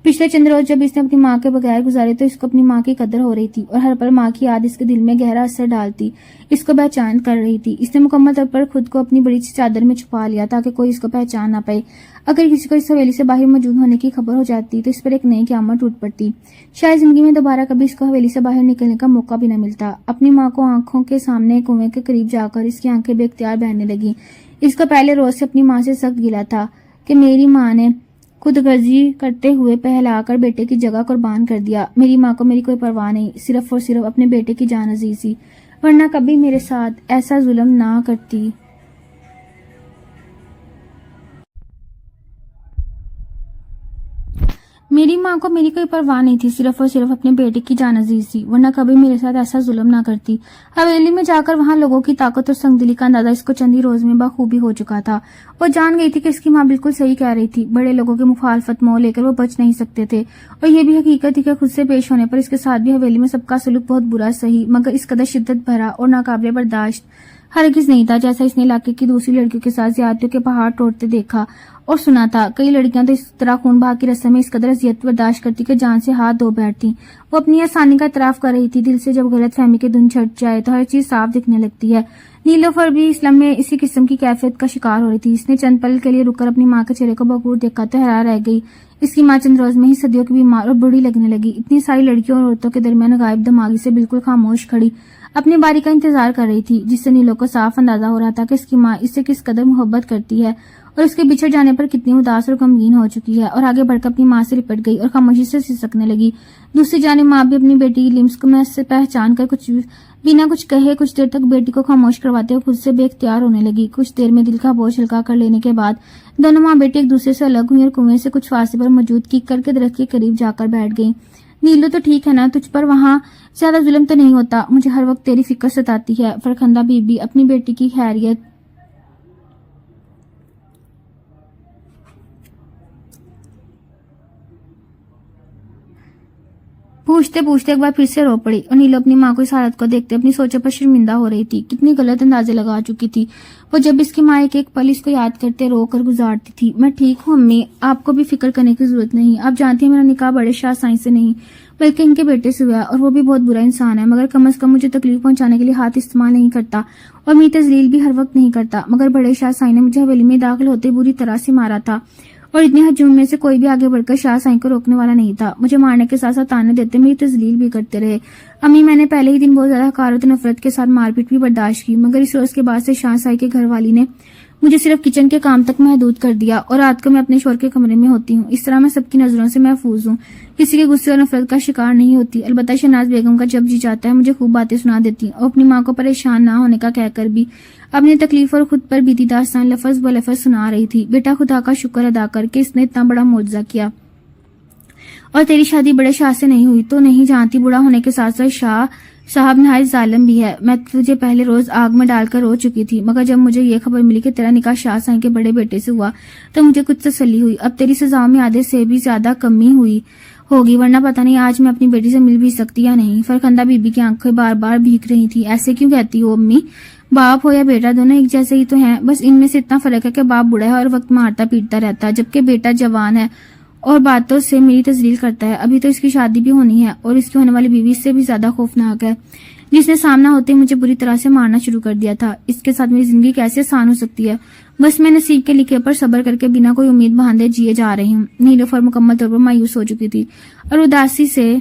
A: پچھلے چند روز جب اس نے اپنی ماں کے بغیر گزارے تو اس کو اپنی ماں کی قدر ہو رہی تھی اور ہر پل ماں کی یاد اس کے دل میں گہرا اثر ڈالتی، اس کو پہچان کر رہی تھی۔ اس نے مکمل طور پر خود کو اپنی بڑی چادر میں چھپا لیا تاکہ کوئی اس کو پہچان نہ پائے۔ اگر کسی کو اس حویلی سے باہر موجود ہونے کی خبر ہو جاتی تو اس پر ایک نئی قیامت ٹوٹ پڑتی، شاید زندگی میں دوبارہ کبھی اس کو حویلی سے باہر نکلنے کا موقع بھی نہ ملتا۔ اپنی ماں کو آنکھوں کے سامنے کنویں کے قریب جا کر اس کی آنکھیں بے اختیار بہنے لگی۔ اس کو پہلے روز سے اپنی ماں سے سخت گلہ تھا کہ میری ماں نے خود غرضی کرتے ہوئے پہلا کر بیٹے کی جگہ قربان کر دیا۔ میری ماں کو میری کوئی پرواہ نہیں، صرف اور صرف اپنے بیٹے کی جان عزیزی، ورنہ کبھی میرے ساتھ ایسا ظلم نہ کرتی۔ میری ماں کو میری کوئی پرواہ نہیں تھی، صرف اور صرف اپنے بیٹے کی جان عزیز تھی، ورنہ کبھی میرے ساتھ ایسا ظلم نہ کرتی۔ حویلی میں جا کر وہاں لوگوں کی طاقت اور سنگ دلی کا اندازہ اس کو چند ہی روز میں بخوبی ہو چکا تھا۔ وہ جان گئی تھی کہ اس کی ماں بالکل صحیح کہہ رہی تھی، بڑے لوگوں کی مخالفت مول لے کر وہ بچ نہیں سکتے تھے، اور یہ بھی حقیقت تھی کہ خود سے پیش ہونے پر اس کے ساتھ بھی حویلی میں سب کا سلوک بہت برا سہی مگر اس قدر شدت بھرا اور ناقابل برداشت ہرگز نہیں تھا جیسا اس نے علاقے کی دوسری لڑکیوں کے ساتھ زیادتیوں کے پہاڑ توڑتے دیکھا اور سنا تھا۔ کئی لڑکیاں تو اس طرح خون بہا کی رسم میں اس قدر اذیت برداشت کرتی کہ جان سے ہاتھ دھو بیٹھتی۔ وہ اپنی آسانی کا اعتراف کر رہی تھی، دل سے جب غلط فہمی کے دھن چھٹ جائے تو ہر چیز صاف دکھنے لگتی ہے۔ نیلوفر بھی اس لمحے اسی قسم کی کیفیت کا شکار ہو رہی تھی۔ اس نے چند پل کے لیے رک کر اپنی ماں کے چہرے کو بغور دیکھا تو حیران رہ گئی۔ اس کی ماں چند روز میں ہی صدیوں کی بیمار اور بوڑھی لگنے لگی، اتنی ساری لڑکیوں اور عورتوں کے درمیان غائب دماغی سے بالکل خاموش کھڑی اپنی باری کا انتظار کر رہی تھی، جس سے نیلو کو صاف اندازہ ہو رہا تھا کہ اس کی ماں اس سے کس قدر محبت کرتی ہے اور اس کے بچھڑ جانے پر کتنی اداس اور غمگین ہو چکی ہے، اور آگے بڑھ کر اپنی ماں سے لپٹ گئی اور خاموشی سے سسکنے لگی۔ دوسری جانب ماں بھی اپنی بیٹی کی لمس کو میں سے پہچان کر بنا کچھ کہے کچھ دیر تک بیٹی کو خاموش کرواتے ہوئے خود سے بے اختیار ہونے لگی۔ کچھ دیر میں دل کا بوجھ ہلکا کر لینے کے بعد دونوں ماں بیٹی ایک دوسرے سے الگ ہوئی اور کنویں سے کچھ فاصلے پر موجود کیکر کے درخت کے قریب جا کر بیٹھ گئیں۔ نیلو تو ٹھیک ہے نا, تجھ پر وہاں زیادہ ظلم تو نہیں ہوتا؟ مجھے ہر وقت تیری فکر ستاتی ہے. فرخندہ بی بی اپنی بیٹی کی خیریت پوچھتے پوچھتے ایک بار پھر سے رو پڑی اور نیلو اپنی ماں کو اس حالت کو دیکھتے اپنی سوچوں پر شرمندہ ہو رہی تھی. کتنی غلط اندازے لگا چکی تھی وہ جب اس کی ماں ایک پل اس کو یاد کرتے رو کر گزارتی تھی. میں ٹھیک ہوں امی, آپ کو بھی فکر کرنے کی ضرورت نہیں. آپ جانتی ہیں میرا نکاح بڑے شاہ سائیں سے نہیں بلکہ ان کے بیٹے سے ہوا, اور وہ بھی بہت برا انسان ہے, مگر کم از کم مجھے تکلیف پہنچانے کے لیے ہاتھ استعمال نہیں کرتا اور میری تذلیل بھی ہر وقت نہیں کرتا. مگر بڑے شاہ سائیں نے مجھے حویلی میں داخل ہوتے بری طرح سے مارا تھا, اور اتنے ہجوم میں سے کوئی بھی آگے بڑھ کر شاہ سائیں کو روکنے والا نہیں تھا. مجھے مارنے کے ساتھ ساتھ تانے دیتے میری تذلیل بھی کرتے رہے. امی, میں نے پہلے ہی دن بہت زیادہ حقارت و نفرت کے ساتھ مار پیٹ بھی برداشت کی, مگر اس روز کے بعد سے شاہ سائیں کے گھر والی نے مجھے صرف کچن کے کام تک محدود کر دیا, اور رات کو میں اپنے شوہر کے کمرے میں ہوتی ہوں. اس طرح میں سب کی نظروں سے محفوظ ہوں, کسی کے غصے اور نفرت کا شکار نہیں ہوتی. البتہ شہناز بیگم کا جب جی چاہتا ہے مجھے خوب باتیں سنا دیتی, اور اپنی ماں کو پریشان نہ ہونے کا کہہ کر بھی اپنی تکلیف اور خود پر بیتی داستان لفظ ب لفظ سنا رہی تھی. بیٹا, خدا کا شکر ادا کر کے اس نے اتنا بڑا معجزہ کیا, اور تیری شادی بڑے شاہ سے نہیں ہوئی. تو نہیں جانتی بوڑھا ہونے کے ساتھ ساتھ شاہ صاحب نہایت ظالم بھی ہے. میں تجھے پہلے روز آگ میں ڈال کر رو چکی تھی, مگر جب مجھے یہ خبر ملی کہ تیرا نکاح شاہ سائیں کے بڑے بیٹے سے ہوا تو مجھے کچھ تسلی ہوئی. اب تیری سزاؤں میں آدھے سے بھی زیادہ کمی ہوئی ہوگی, ورنہ پتہ نہیں آج میں اپنی بیٹی سے مل بھی سکتی یا نہیں. فرخندہ بی بی کی آنکھیں بار بار بھیگ رہی تھی. ایسے کیوں کہتی ہو امی؟ باپ ہو یا بیٹا دونوں ایک جیسے ہی تو ہیں, بس ان میں سے اتنا فرق ہے کہ باپ بوڑھا ہے اور وقت مارتا پیٹتا رہتا ہے, جبکہ بیٹا جوان ہے اور باتوں سے میری تذلیل کرتا ہے. ابھی تو اس کی شادی بھی ہونی ہے, اور اس کی ہونے والی بیوی اس سے بھی زیادہ خوفناک ہے, جس نے سامنا ہوتے مجھے بری طرح سے مارنا شروع کر دیا تھا. اس کے ساتھ میری زندگی کیسے آسان ہو سکتی ہے؟ بس میں نصیب کے لکھے پر صبر کر کے بنا کوئی امید باندھے جیے جا رہی ہوں. نیلوفر مکمل طور پر مایوس ہو چکی تھی اور اداسی سے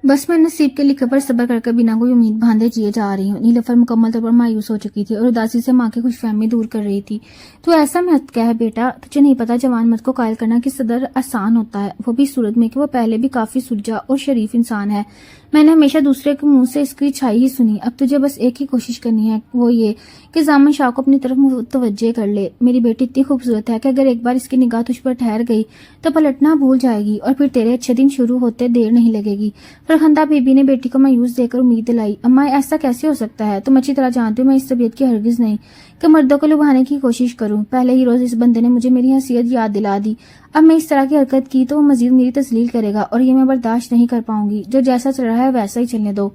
A: بس میں نصیب کے لکھے پر صبر کر کے بنا کوئی امید باندھے جیے جا رہی ہوں. نیلوفر مکمل طور پر مایوس ہو چکی تھی اور اداسی سے ماں کی خوش فہمی دور کر رہی تھی. تو ایسا مت کہہ بیٹا, تجھے نہیں پتا جوان مرد کو قائل کرنا کس قدر آسان ہوتا ہے, وہ بھی صورت میں کہ وہ پہلے بھی کافی سلجھا اور شریف انسان ہے. میں نے ہمیشہ دوسرے کے منہ سے اس کی چھائی ہی سنی. اب تجھے بس ایک ہی کوشش کرنی ہے, وہ یہ کہ زامن شاہ کو اپنی طرف متوجہ کر لے. میری بیٹی اتنی خوبصورت ہے کہ اگر ایک بار اس کی نگاہ تجھ پر ٹھہر گئی تو پلٹنا بھول جائے گی, اور پھر تیرے اچھے دن شروع ہوتے دیر نہیں لگے گی. فرخندہ بی بی نے بیٹی کو مایوس دے کر امید دلائی. اماں, ایسا کیسے ہو سکتا ہے؟ تم اچھی طرح جانتے ہو میں اس طبیعت کی ہرگز نہیں کہ مردوں کو لبھانے کی کوشش کروں. پہلے ہی روز اس بندے نے مجھے میری حیثیت یاد دلا دی. اب میں اس طرح کی حرکت کی تو وہ مزید میری تذلیل کرے گا, اور یہ میں برداشت نہیں کر پاؤں گی. جو جیسا چل رہا ہے ویسا ہی چلنے دو,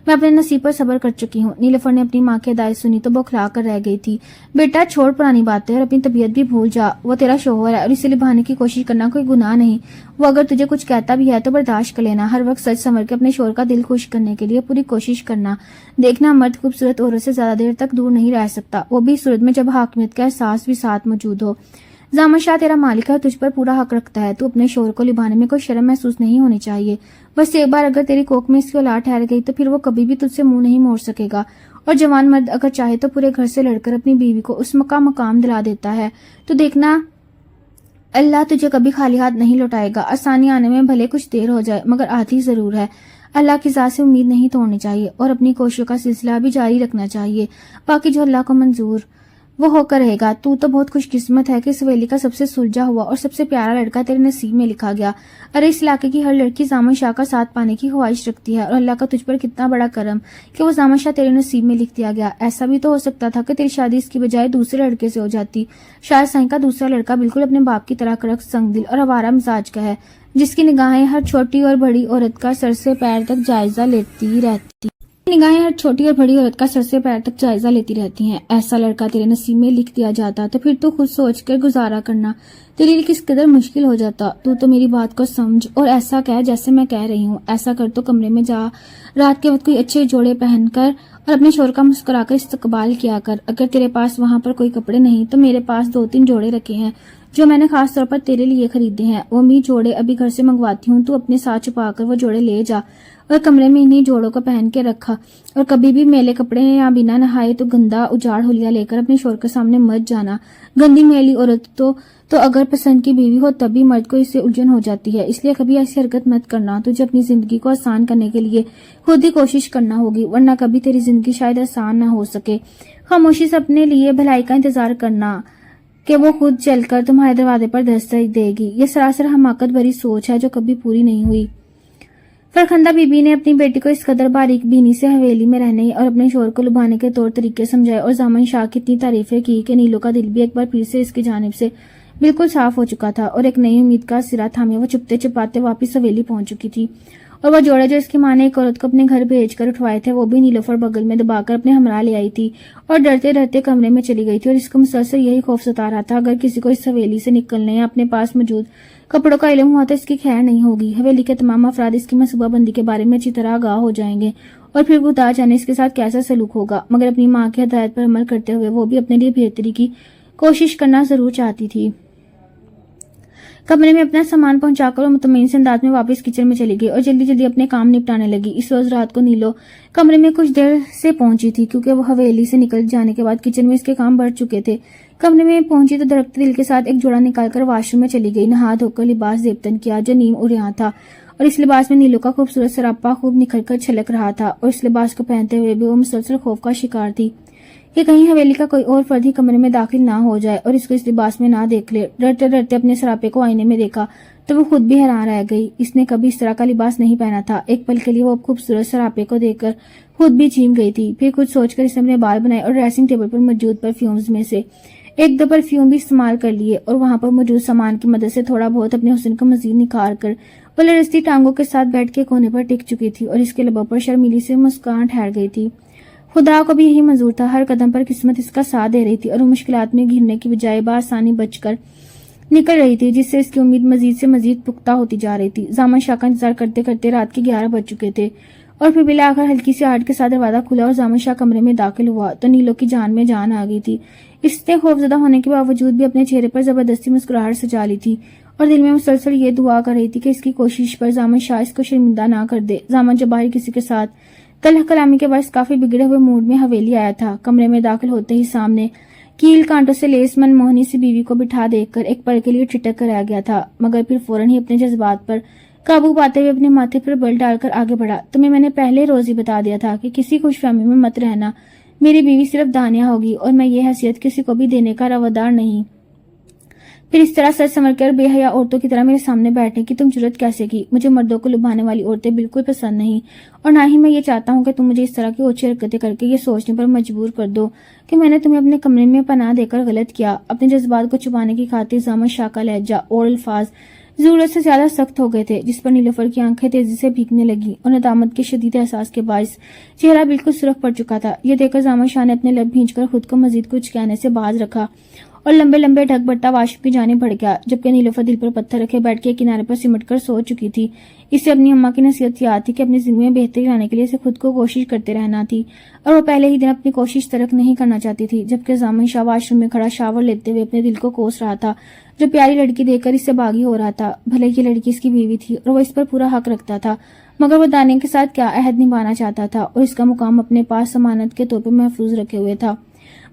A: میں اپنے نصیب پر صبر کر چکی ہوں. نیلوفر نے اپنی ماں کی ہدایت سنی تو بوکھلا کر رہ گئی تھی. بیٹا, چھوڑ پرانی باتیں اور اپنی طبیعت بھی بھول جا. وہ تیرا شوہر ہے اور اسے لبھانے کی کوشش کرنا کوئی گناہ نہیں. وہ اگر تجھے کچھ کہتا بھی ہے تو برداشت کر لینا. ہر وقت سچ سنور کے اپنے شوہر کا دل خوش کرنے کے لیے پوری کوشش کرنا. دیکھنا, مرد خوبصورت عورت سے زیادہ دیر تک دور نہیں رہ سکتا, وہ بھی صورت میں جب حاکمیت کا احساس بھی ساتھ موجود ہو. زامن شاہ تیرا مالک ہے اور تجھ پر پورا حق رکھتا ہے. تو اپنے شوہر کو لبھانے میں کوئی شرم محسوس نہیں ہونی چاہیے. بس ایک بار اگر تیری کوکھ میں اس کی اولاد ٹھہر گئی تو پھر وہ کبھی بھی تجھ سے منہ نہیں موڑ سکے گا. اور جوان مرد اگر چاہے تو پورے گھر سے لڑ کر اپنی بیوی کو اس مقام دلا دیتا ہے. تو دیکھنا, اللہ تجھے کبھی خالی ہاتھ نہیں لوٹائے گا. آسانی آنے میں بھلے کچھ دیر ہو جائے مگر آتی ضرور ہے. اللہ کی ذات سے امید نہیں توڑنی چاہیے اور اپنی کوششوں کا سلسلہ بھی جاری رکھنا چاہیے. باقی جو اللہ کو منظور وہ ہو کر رہے گا. تو بہت خوش قسمت ہے کہ اس ویلی کا سب سے سلجھا ہوا اور سب سے پیارا لڑکا تیرے نصیب میں لکھا گیا. ارے اس علاقے کی ہر لڑکی زامن شاہ کا ساتھ پانے کی خواہش رکھتی ہے, اور اللہ کا تجھ پر کتنا بڑا کرم کہ وہ زامن شاہ تیرے نصیب میں لکھ دیا گیا. ایسا بھی تو ہو سکتا تھا کہ تیری شادی اس کی بجائے دوسرے لڑکے سے ہو جاتی. شاہ سائیں کا دوسرا لڑکا بالکل اپنے باپ کی طرح کڑک, سنگ دل اور آوارہ مزاج کا ہے, جس کی نگاہیں ہر چھوٹی اور بڑی عورت کا سر سے پیر تک جائزہ لیتی رہتی ہیں. ایسا لڑکا تیرے نصیب میں لکھ دیا جاتا تو پھر تو خود سوچ کر گزارا کرنا تیرے لیے کس قدر مشکل ہو جاتا. تو میری بات کو سمجھ اور ایسا کہہ جیسے میں کہہ رہی ہوں. ایسا کر تو کمرے میں جا, رات کے وقت کوئی اچھے جوڑے پہن کر اور اپنے شوہر کا مسکرا کر استقبال کیا کر. اگر تیرے پاس وہاں پر کوئی کپڑے نہیں تو میرے پاس 2-3 جوڑے رکھے ہیں جو میں نے خاص طور پر تیرے لیے خریدے ہیں. وہ میں جوڑے ابھی گھر سے منگواتی ہوں. تو اپنے ساتھ چھپا کر وہ جوڑے لے جا اور کمرے میں انہیں جوڑوں کو پہن کے رکھا. اور کبھی بھی میلے کپڑے یا بنا نہائے تو گندا اجاڑ ہولیا لے کر اپنے شوہر کے سامنے مت جانا. گندی میلی عورت تو اگر پسند کی بیوی ہو تب بھی مرد کو اس سے الجھن ہو جاتی ہے. اس لیے کبھی ایسی حرکت مت کرنا. تجھے اپنی زندگی کو آسان کرنے کے لیے خود ہی کوشش کرنا ہوگی, ورنہ کبھی تیری زندگی شاید آسان نہ ہو سکے. خاموشی سے اپنے لیے بھلائی کا انتظار کرنا. کہ وہ خود چل کر تمہارے دروازے پر دستک دے گی. یہ سراسر حماقت بھری سوچ ہے جو کبھی پوری نہیں ہوئی. فرخندہ بی بی نے اپنی بیٹی کو اس قدر باریک بینی سے حویلی میں رہنے اور اپنے شوہر کو لبھانے کے طور طریقے سمجھائے اور زامن شاہ کی اتنی تعریفیں کی کہ نیلو کا دل بھی ایک بار پھر سے اس کی جانب سے بالکل صاف ہو چکا تھا اور ایک نئی امید کا سرا تھامے وہ چپتے چپاتے واپس حویلی پہنچ چکی تھی. اور وہ جوڑے جو اس کی ماں نے ایک عورت کو اپنے گھر بھیج کر اٹھوائے تھے وہ بھی نیلوفر بغل میں دبا کر اپنے ہمراہ لے آئی تھی اور ڈرتے ڈرتے کمرے میں چلی گئی تھی. اور اس کو مسلسل یہی خوف ستا رہا تھا اگر کسی کو اس حویلی سے نکلنے یا اپنے پاس موجود کپڑوں کا علم ہوا تو اس کی خیر نہیں ہوگی. حویلی کے تمام افراد اس کی منصوبہ بندی کے بارے میں اچھی طرح آگاہ ہو جائیں گے اور پھر خدا جانے اس کے ساتھ کیسا سلوک ہوگا. مگر اپنی ماں کی ہدایت پر عمل کرتے ہوئے وہ بھی اپنے لیے بہتری کی کوشش کرنا ضرور چاہتی تھی. کمرے میں اپنا سامان پہنچا کر وہ مطمئن سے انداز میں واپس کچن میں چلی گئی اور جلدی جلدی اپنے کام نپٹانے لگی. اس روز رات کو نیلو کمرے میں کچھ دیر سے پہنچی تھی کیونکہ وہ حویلی سے نکل جانے کے بعد کچن میں اس کے کام بڑھ چکے تھے. کمرے میں پہنچی تو درخت دل کے ساتھ ایک جوڑا نکال کر واش روم میں چلی گئی. نہا دھو کر لباس زیبتن کیا جو نیم اڑیاں تھا اور اس لباس میں نیلو کا خوبصورت سراپا خوب نکھر کر چھلک رہا تھا اور اس لباس کو پہنتے ہوئے بھی وہ مسلسل خوف کا شکار تھی کہ کہیں حویلی کا کوئی اور فرد ہی کمرے میں داخل نہ ہو جائے اور اس کو اس لباس میں نہ دیکھ لے. ڈرتے ڈرتے اپنے سراپے کو آئینے میں دیکھا تو وہ خود بھی حیران رہ گئی. اس نے کبھی اس طرح کا لباس نہیں پہنا تھا. ایک پل کے لیے وہ خوبصورت سراپے کو دیکھ کر خود بھی چیم گئی تھی. پھر کچھ سوچ کر اس نے اپنے بال بنائے اور ڈریسنگ ٹیبل پر موجود پرفیومز میں سے ایک دو پرفیوم بھی استعمال کر لیے اور وہاں پر موجود سامان کی مدد سے تھوڑا بہت اپنے حسن کو مزید نکھار کر وہ لرزتی ٹانگوں کے ساتھ بیٹھ کے کونے پر ٹک چکی تھی اور اس کے لبوں پر شرمیلی سے مسکان ٹھہر گئی تھی. خدا کو بھی یہی منظور تھا. ہر قدم پر قسمت اس کا ساتھ دے رہی تھی اور وہ مشکلات میں گھرنے کی بجائے بآسانی بچ کر نکل رہی تھی جس سے اس کی امید مزید سے مزید پختہ ہوتی جا رہی تھی. زامن شاہ کا انتظار کرتے کرتے رات کے 11 بج چکے تھے اور پھر بالآخر ہلکی سی آہٹ کے ساتھ دروازہ کھلا اور زامن شاہ کمرے میں داخل ہوا تو نیلو کی جان میں جان آ گئی تھی. اس نے خوفزدہ ہونے کے باوجود بھی اپنے چہرے پر زبردستی مسکراہٹ سجا لی تھی اور دل میں مسلسل یہ دعا کر رہی تھی کہ اس کی کوشش پر زامن شاہ اس کو شرمندہ نہ کر دے. زامن جب باہر کسی کے ساتھ کلہ کلامی کے باعث کافی بگڑے ہوئے موڈ میں حویلی آیا تھا. کمرے میں داخل ہوتے ہی سامنے کیل کانٹوں سے لیس من موہنی سی بیوی کو بٹھا دیکھ کر ایک پل کے لیے ٹھٹک کر رہ گیا تھا مگر پھر فوراً ہی اپنے جذبات پر قابو پاتے ہوئے اپنے ماتھے پر بل ڈال کر آگے بڑھا. تمہیں میں نے پہلے روز ہی بتا دیا تھا کہ کسی خوش فہمی میں مت رہنا. میری بیوی صرف دانیہ ہوگی اور میں یہ حیثیت کسی کو بھی دینے کا روادار نہیں. پھر اس طرح سچ سمجھ کر بے حیا عورتوں کی طرح میرے سامنے بیٹھنے کی تم جرت کیسے کی؟ مجھے مردوں کو لبھانے والی عورتیں بالکل پسند نہیں اور نہ ہی میں یہ چاہتا ہوں کہ تم مجھے اس طرح کی اوچھی حرکتیں کر کے یہ سوچنے پر مجبور کر دو کہ میں نے تمہیں اپنے کمرے میں پناہ دے کر غلط کیا. اپنے جذبات کو چھپانے کی خاطر زامن شاہ کا لہجہ اور الفاظ ضرورت سے زیادہ سخت ہو گئے تھے جس پر نیلوفر کی آنکھیں تیزی سے بھیگنے لگی اور ندامت کے شدید احساس کے باعث چہرہ بالکل سرخ پڑ چکا تھا. یہ دیکھ کر زامن شاہ نے اپنے لب بھینچ کر خود کو مزید کچھ کہنے سے باز رکھا اور لمبے لمبے ڈھک بٹا واشروم کی جانب بڑھ گیا جبکہ نیلوفر دل پر پتھر رکھے بیٹھ کے کنارے پر سمٹ کر سو چکی تھی. اسے اپنی اماں کی نصیحت یاد تھی کہ اپنی زندگی میں بہتری لانے کے لیے اسے خود کو کوشش کرتے رہنا تھی اور وہ پہلے ہی دن اپنی کوشش ترک نہیں کرنا چاہتی تھی. جبکہ زامن شاہ واش روم میں کھڑا شاور لیتے ہوئے اپنے دل کو کوس رہا تھا جو پیاری لڑکی دیکھ کر اس سے باغی ہو رہا تھا. بھلے یہ لڑکی اس کی بیوی تھی اور وہ اس پر پورا حق رکھتا تھا مگر وہ دانیہ کے ساتھ کیا عہد نبھانا چاہتا تھا اور اس کا مقام اپنے پاس ضمانت کے طور پر محفوظ رکھے ہوئے تھا.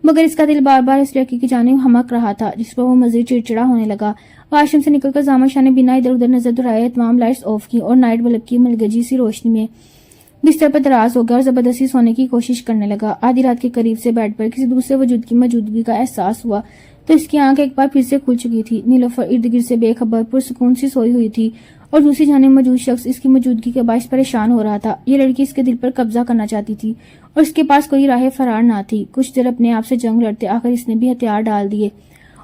A: مگر اس کا دل بار بار اس لڑکی کی جانب ہمک رہا تھا جس پر وہ مزید چڑچڑا ہونے لگا. واش روم سے نکل کر زامن شاہ نے بنا ادھر ادھر نظر دہرائے تمام لائٹس آف کی اور نائٹ بلب کی ملگجی سی روشنی میں بستر پر دراز ہو گیا اور زبردستی سونے کی کوشش کرنے لگا. آدھی رات کے قریب سے بیڈ پر کسی دوسرے وجود کی موجودگی کا احساس ہوا تو اس کی آنکھ ایک بار پھر سے کھل چکی تھی. نیلوفر ارد گرد سے بے خبر پرسکون سی سوئی ہوئی تھی اور دوسری جانب موجود شخص اس کی موجودگی کے باعث پریشان ہو رہا تھا. یہ لڑکی اس کے دل پر قبضہ کرنا چاہتی تھی اور اس کے پاس کوئی راہ فرار نہ تھی. کچھ دیر اپنے آپ سے جنگ لڑتے آخر اس نے بھی ہتھیار ڈال دیے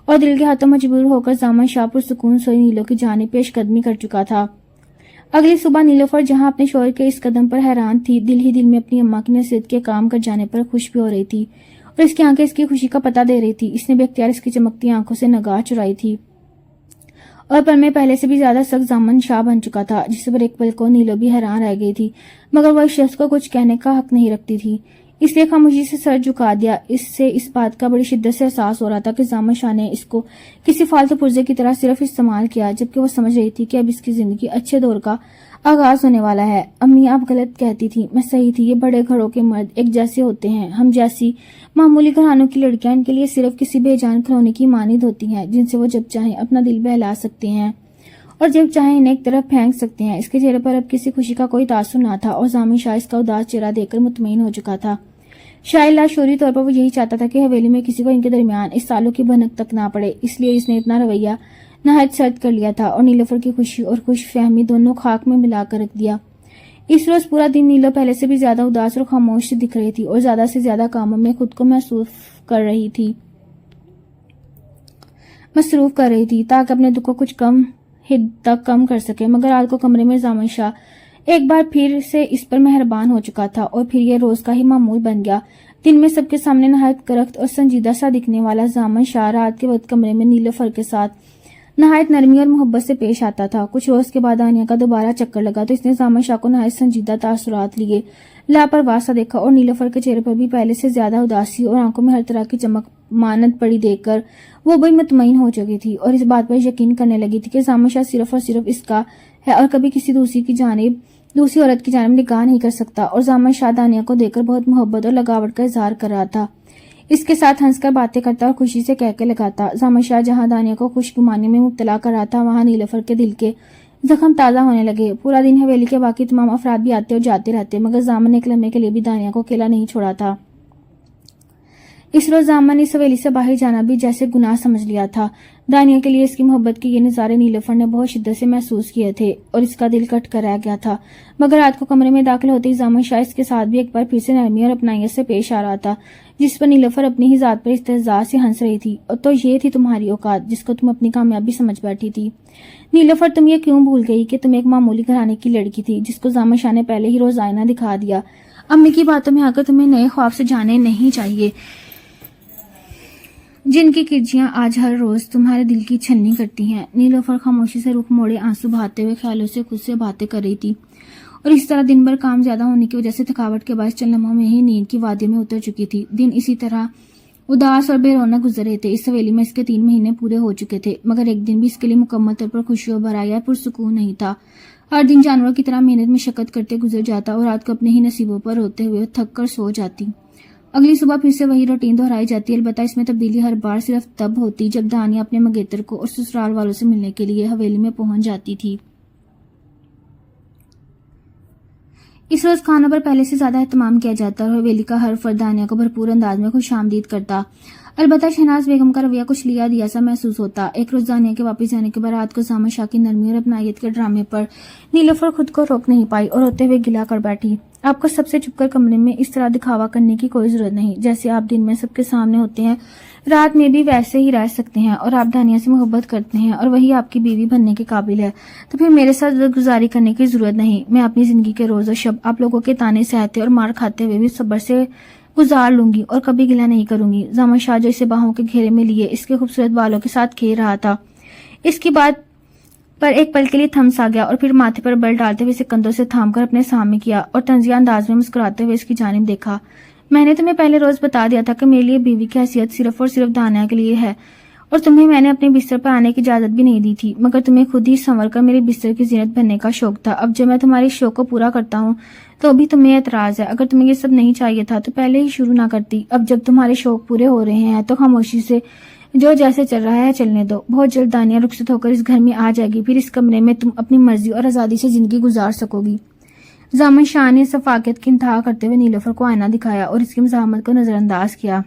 A: اور دل کے ہاتھوں مجبور ہو کر زامن شاہ پرسکون سوئی نیلو کی جانب پیش قدمی کر چکا تھا. اگلی صبح نیلوفر جہاں اپنے شوہر کے اس قدم پر حیران تھی دل ہی دل میں اپنی اماں کی نصیحت کے کام کر جانے پر خوش بھی ہو رہی تھی اور اس کی آنکھیں اس کی خوشی کا پتہ دے رہی تھی. اس نے بے اختیار اس کی چمکتی آنکھوں سے نگاہ چرائی تھی اور پل میں پہلے سے بھی زیادہ سخت زامن شاہ بن چکا تھا جس پر ایک پل کو نیلو بھی حیران رہ گئی تھی مگر وہ اس شخص کو کچھ کہنے کا حق نہیں رکھتی تھی. اس لیے خاموشی سے سر جھکا دیا. اس سے اس بات کا بڑی شدت سے احساس ہو رہا تھا کہ زامن شاہ نے اس کو کسی فالتو پرزے کی طرح صرف استعمال کیا جبکہ وہ سمجھ رہی تھی کہ اب اس کی زندگی اچھے دور کا آغاز ہونے والا ہے. امی آپ غلط کہتی تھی, میں صحیح تھی. یہ بڑے گھروں کے مرد ایک جیسے ہوتے ہیں. ہم جیسی معمولی گھرانوں کی لڑکیاں ان کے لیے صرف کسی بے جان کھلونے کی مانند ہوتی ہیں جن سے وہ جب چاہیں اپنا دل بہلا سکتے ہیں اور جب چاہیں انہیں ایک طرف پھینک سکتے ہیں. اس کے چہرے پر اب کسی خوشی کا کوئی تاثر نہ تھا اور زامن شاہ اس کا اداس چہرہ دیکھ کر مطمئن ہو چکا تھا. شاید لاشعوری طور پر وہ یہی چاہتا تھا کہ حویلی میں کسی کو ان کے درمیان اس تعلق کی بھنک تک نہ پڑے، اس لیے اس نے اپنا رویہ نہایت سرد کر لیا تھا اور نیلوفر کی خوشی اور خوش فہمی دونوں خاک میں ملا کر رکھ دیا۔ اس روز پورا دن نیلو پہلے سے بھی زیادہ اداس اور خاموش دکھ رہی تھی اور زیادہ سے زیادہ کاموں میں خود کو مصروف کر رہی تھی تاکہ اپنے دکھ کو کچھ کم حد تک کم کر سکے، مگر رات کو کمرے میں زامن شاہ ایک بار پھر سے اس پر مہربان ہو چکا تھا اور پھر یہ روز کا ہی معمول بن گیا۔ دن میں سب کے سامنے نہایت کرخت اور سنجیدہ سا دکھنے والا زامن شاہ رات کے وقت کمرے میں نیلوفر کے ساتھ نہایت نرمی اور محبت سے پیش آتا تھا۔ کچھ روز کے بعد آنیا کا دوبارہ چکر لگا تو اس نے زامن شاہ کو نہایت سنجیدہ تاثرات لیے لاپرواہ سا دیکھا اور نیلوفر کے چہرے پر بھی پہلے سے زیادہ اداسی اور آنکھوں میں ہر طرح کی چمک مانند پڑی دیکھ کر وہ بڑی مطمئن ہو چکی تھی اور اس بات پر یقین کرنے لگی تھی کہ زامن شاہ صرف اور صرف اس کا ہے اور کبھی کسی دوسری عورت کی جانب نگاہ نہیں کر سکتا۔ اور زامن شاہ دانیہ کو دیکھ کر بہت محبت اور لگاوٹ کا اظہار کر رہا تھا، اس کے ساتھ ہنس کر باتیں کرتا اور خوشی سے کہہ کے لگاتا۔ زامن شاہ جہاں دانیہ کو خوش گمانی میں مبتلا کر رہا تھا، وہاں نیلوفر کے دل کے زخم تازہ ہونے لگے۔ پورا دن حویلی کے باقی تمام افراد بھی آتے اور جاتے رہتے، مگر زامن نے ایک لمحے کے لیے بھی دانیہ کو اکیلا نہیں چھوڑا تھا۔ اس روز زامن نے اس حویلی سے باہر جانا بھی جیسے گناہ سمجھ لیا تھا۔ دانیہ کے لیے اس کی محبت کے یہ نظارے نیلوفر نے بہت شدت سے محسوس کیے تھے اور اس کا دل کٹ کر رہ گیا تھا، مگر رات کو کمرے میں داخل ہوتے ہی زامن شاہ اس کے ساتھ بھی ایک بار پھر سے نرمی اور اپنائیت سے پیش آ رہا تھا، جس پر نیلوفر اپنی ہی ذات پر استہزاء سے ہنس رہی تھی۔ اور تو یہ تھی تمہاری اوقات جس کو تم اپنی کامیابی سمجھ بیٹھی تھی نیلوفر، تم یہ کیوں بھول گئی کہ تم ایک معمولی گھرانے کی لڑکی تھی جس کو زامن شاہ نے پہلے ہی روز آئینہ دکھا دیا۔ امی کی باتوں میں آ کر تمہیں نئے خواب سے جانے نہیں چاہیے جن کی کرجیاں آج ہر روز تمہارے دل کی چھلنی کرتی ہیں۔ نیلوفر خاموشی سے رخ موڑے آنسو بہاتے ہوئے خیالوں سے خود سے باتیں کر رہی تھی اور اس طرح دن بھر کام زیادہ ہونے کی وجہ سے تھکاوٹ کے باعث چند لمحوں میں ہی نیند کی وادیوں میں اتر چکی تھی۔ دن اسی طرح اداس اور بے رونق گزر رہے تھے۔ اس حویلی میں اس کے 3 مہینے پورے ہو چکے تھے، مگر ایک دن بھی اس کے لیے مکمل طور پر خوشیوں بھرا یا پرسکون نہیں تھا۔ ہر دن جانوروں کی طرح محنت مشقت کرتے گزر جاتا اور رات کو اپنے ہی نصیبوں پر روتے ہوئے تھک کر سو جاتی۔ اگلی صبح پھر سے وہی روٹین دہرائی جاتی، البتہ اس میں تبدیلی ہر بار صرف تب ہوتی جب دانیہ اپنے منگیتر کو اور سسرال والوں سے ملنے کے لیے حویلی میں پہنچ جاتی تھی۔ اس روز کھانوں پر پہلے سے زیادہ اہتمام کیا جاتا اور حویلی کا ہر فرد دانیہ کو بھرپور انداز میں خوش آمدید کرتا، البتہ شہناز بیگم کا رویہ کچھ لیا دیا سا محسوس ہوتا۔ ایک روز دانیہ کے واپس جانے کے بعد رات کو زامن شاہ کی نرمی اور اپنائیت کے ڈرامے پر نیلوفر خود کو روک نہیں پائی اور روتے ہوئے گلا کر بیٹھی۔ آپ کو سب سے چھپ کر کمرے میں اس طرح دکھاوا کرنے کی کوئی ضرورت نہیں، جیسے آپ دن میں سب کے سامنے ہوتے ہیں رات میں بھی ویسے ہی رہ سکتے ہیں، اور آپ دانیہ سے محبت کرتے ہیں اور وہی آپ کی بیوی بننے کے قابل ہے، تو پھر میرے ساتھ گزاری کرنے کی ضرورت نہیں۔ میں اپنی زندگی کے روز و شب آپ لوگوں کے تانے سہتے اور مار کھاتے ہوئے بھی صبر سے گزار لوں گی اور کبھی گلہ نہیں کروں گی۔ زامن شاہ جو اسے باہوں کے گھیرے میں لیے اس کے خوبصورت بالوں کے ساتھ کھیل رہا تھا، اس کی بات پر ایک پل کے لیے تھمس آ گیا اور پھر ماتھے پر بل ڈالتے ہوئے اسے کندھوں سے تھام کر اپنے سامنے کیا اور طنزیہ انداز میں مسکراتے ہوئے اس کی جانب دیکھا۔ میں نے تمہیں پہلے روز بتا دیا تھا کہ میرے لیے بیوی کی حیثیت صرف اور صرف دانیہ کے لیے ہے، اور تمہیں میں نے اپنے بستر پر آنے کی اجازت بھی نہیں دی تھی، مگر تمہیں خود ہی سنور کر میرے بستر کی زینت بننے کا شوق تھا۔ اب جب میں تمہارے شوق کو پورا کرتا ہوں تو ابھی تمہیں اعتراض ہے۔ اگر تمہیں یہ سب نہیں چاہیے تھا تو پہلے ہی شروع نہ کرتی۔ اب جب تمہارے شوق پورے ہو رہے ہیں تو خاموشی سے جو جیسے چل رہا ہے چلنے دو۔ بہت جلد دانیہ رخصت ہو کر اس گھر میں آ جائے گی، پھر اس کمرے میں تم اپنی مرضی اور آزادی سے زندگی گزار سکو گی۔ زامن شاہ نے شفقت کی انتہا کرتے ہوئے نیلوفر کو آئینہ دکھایا اور اس کی مزاحمت کو نظر انداز کیا،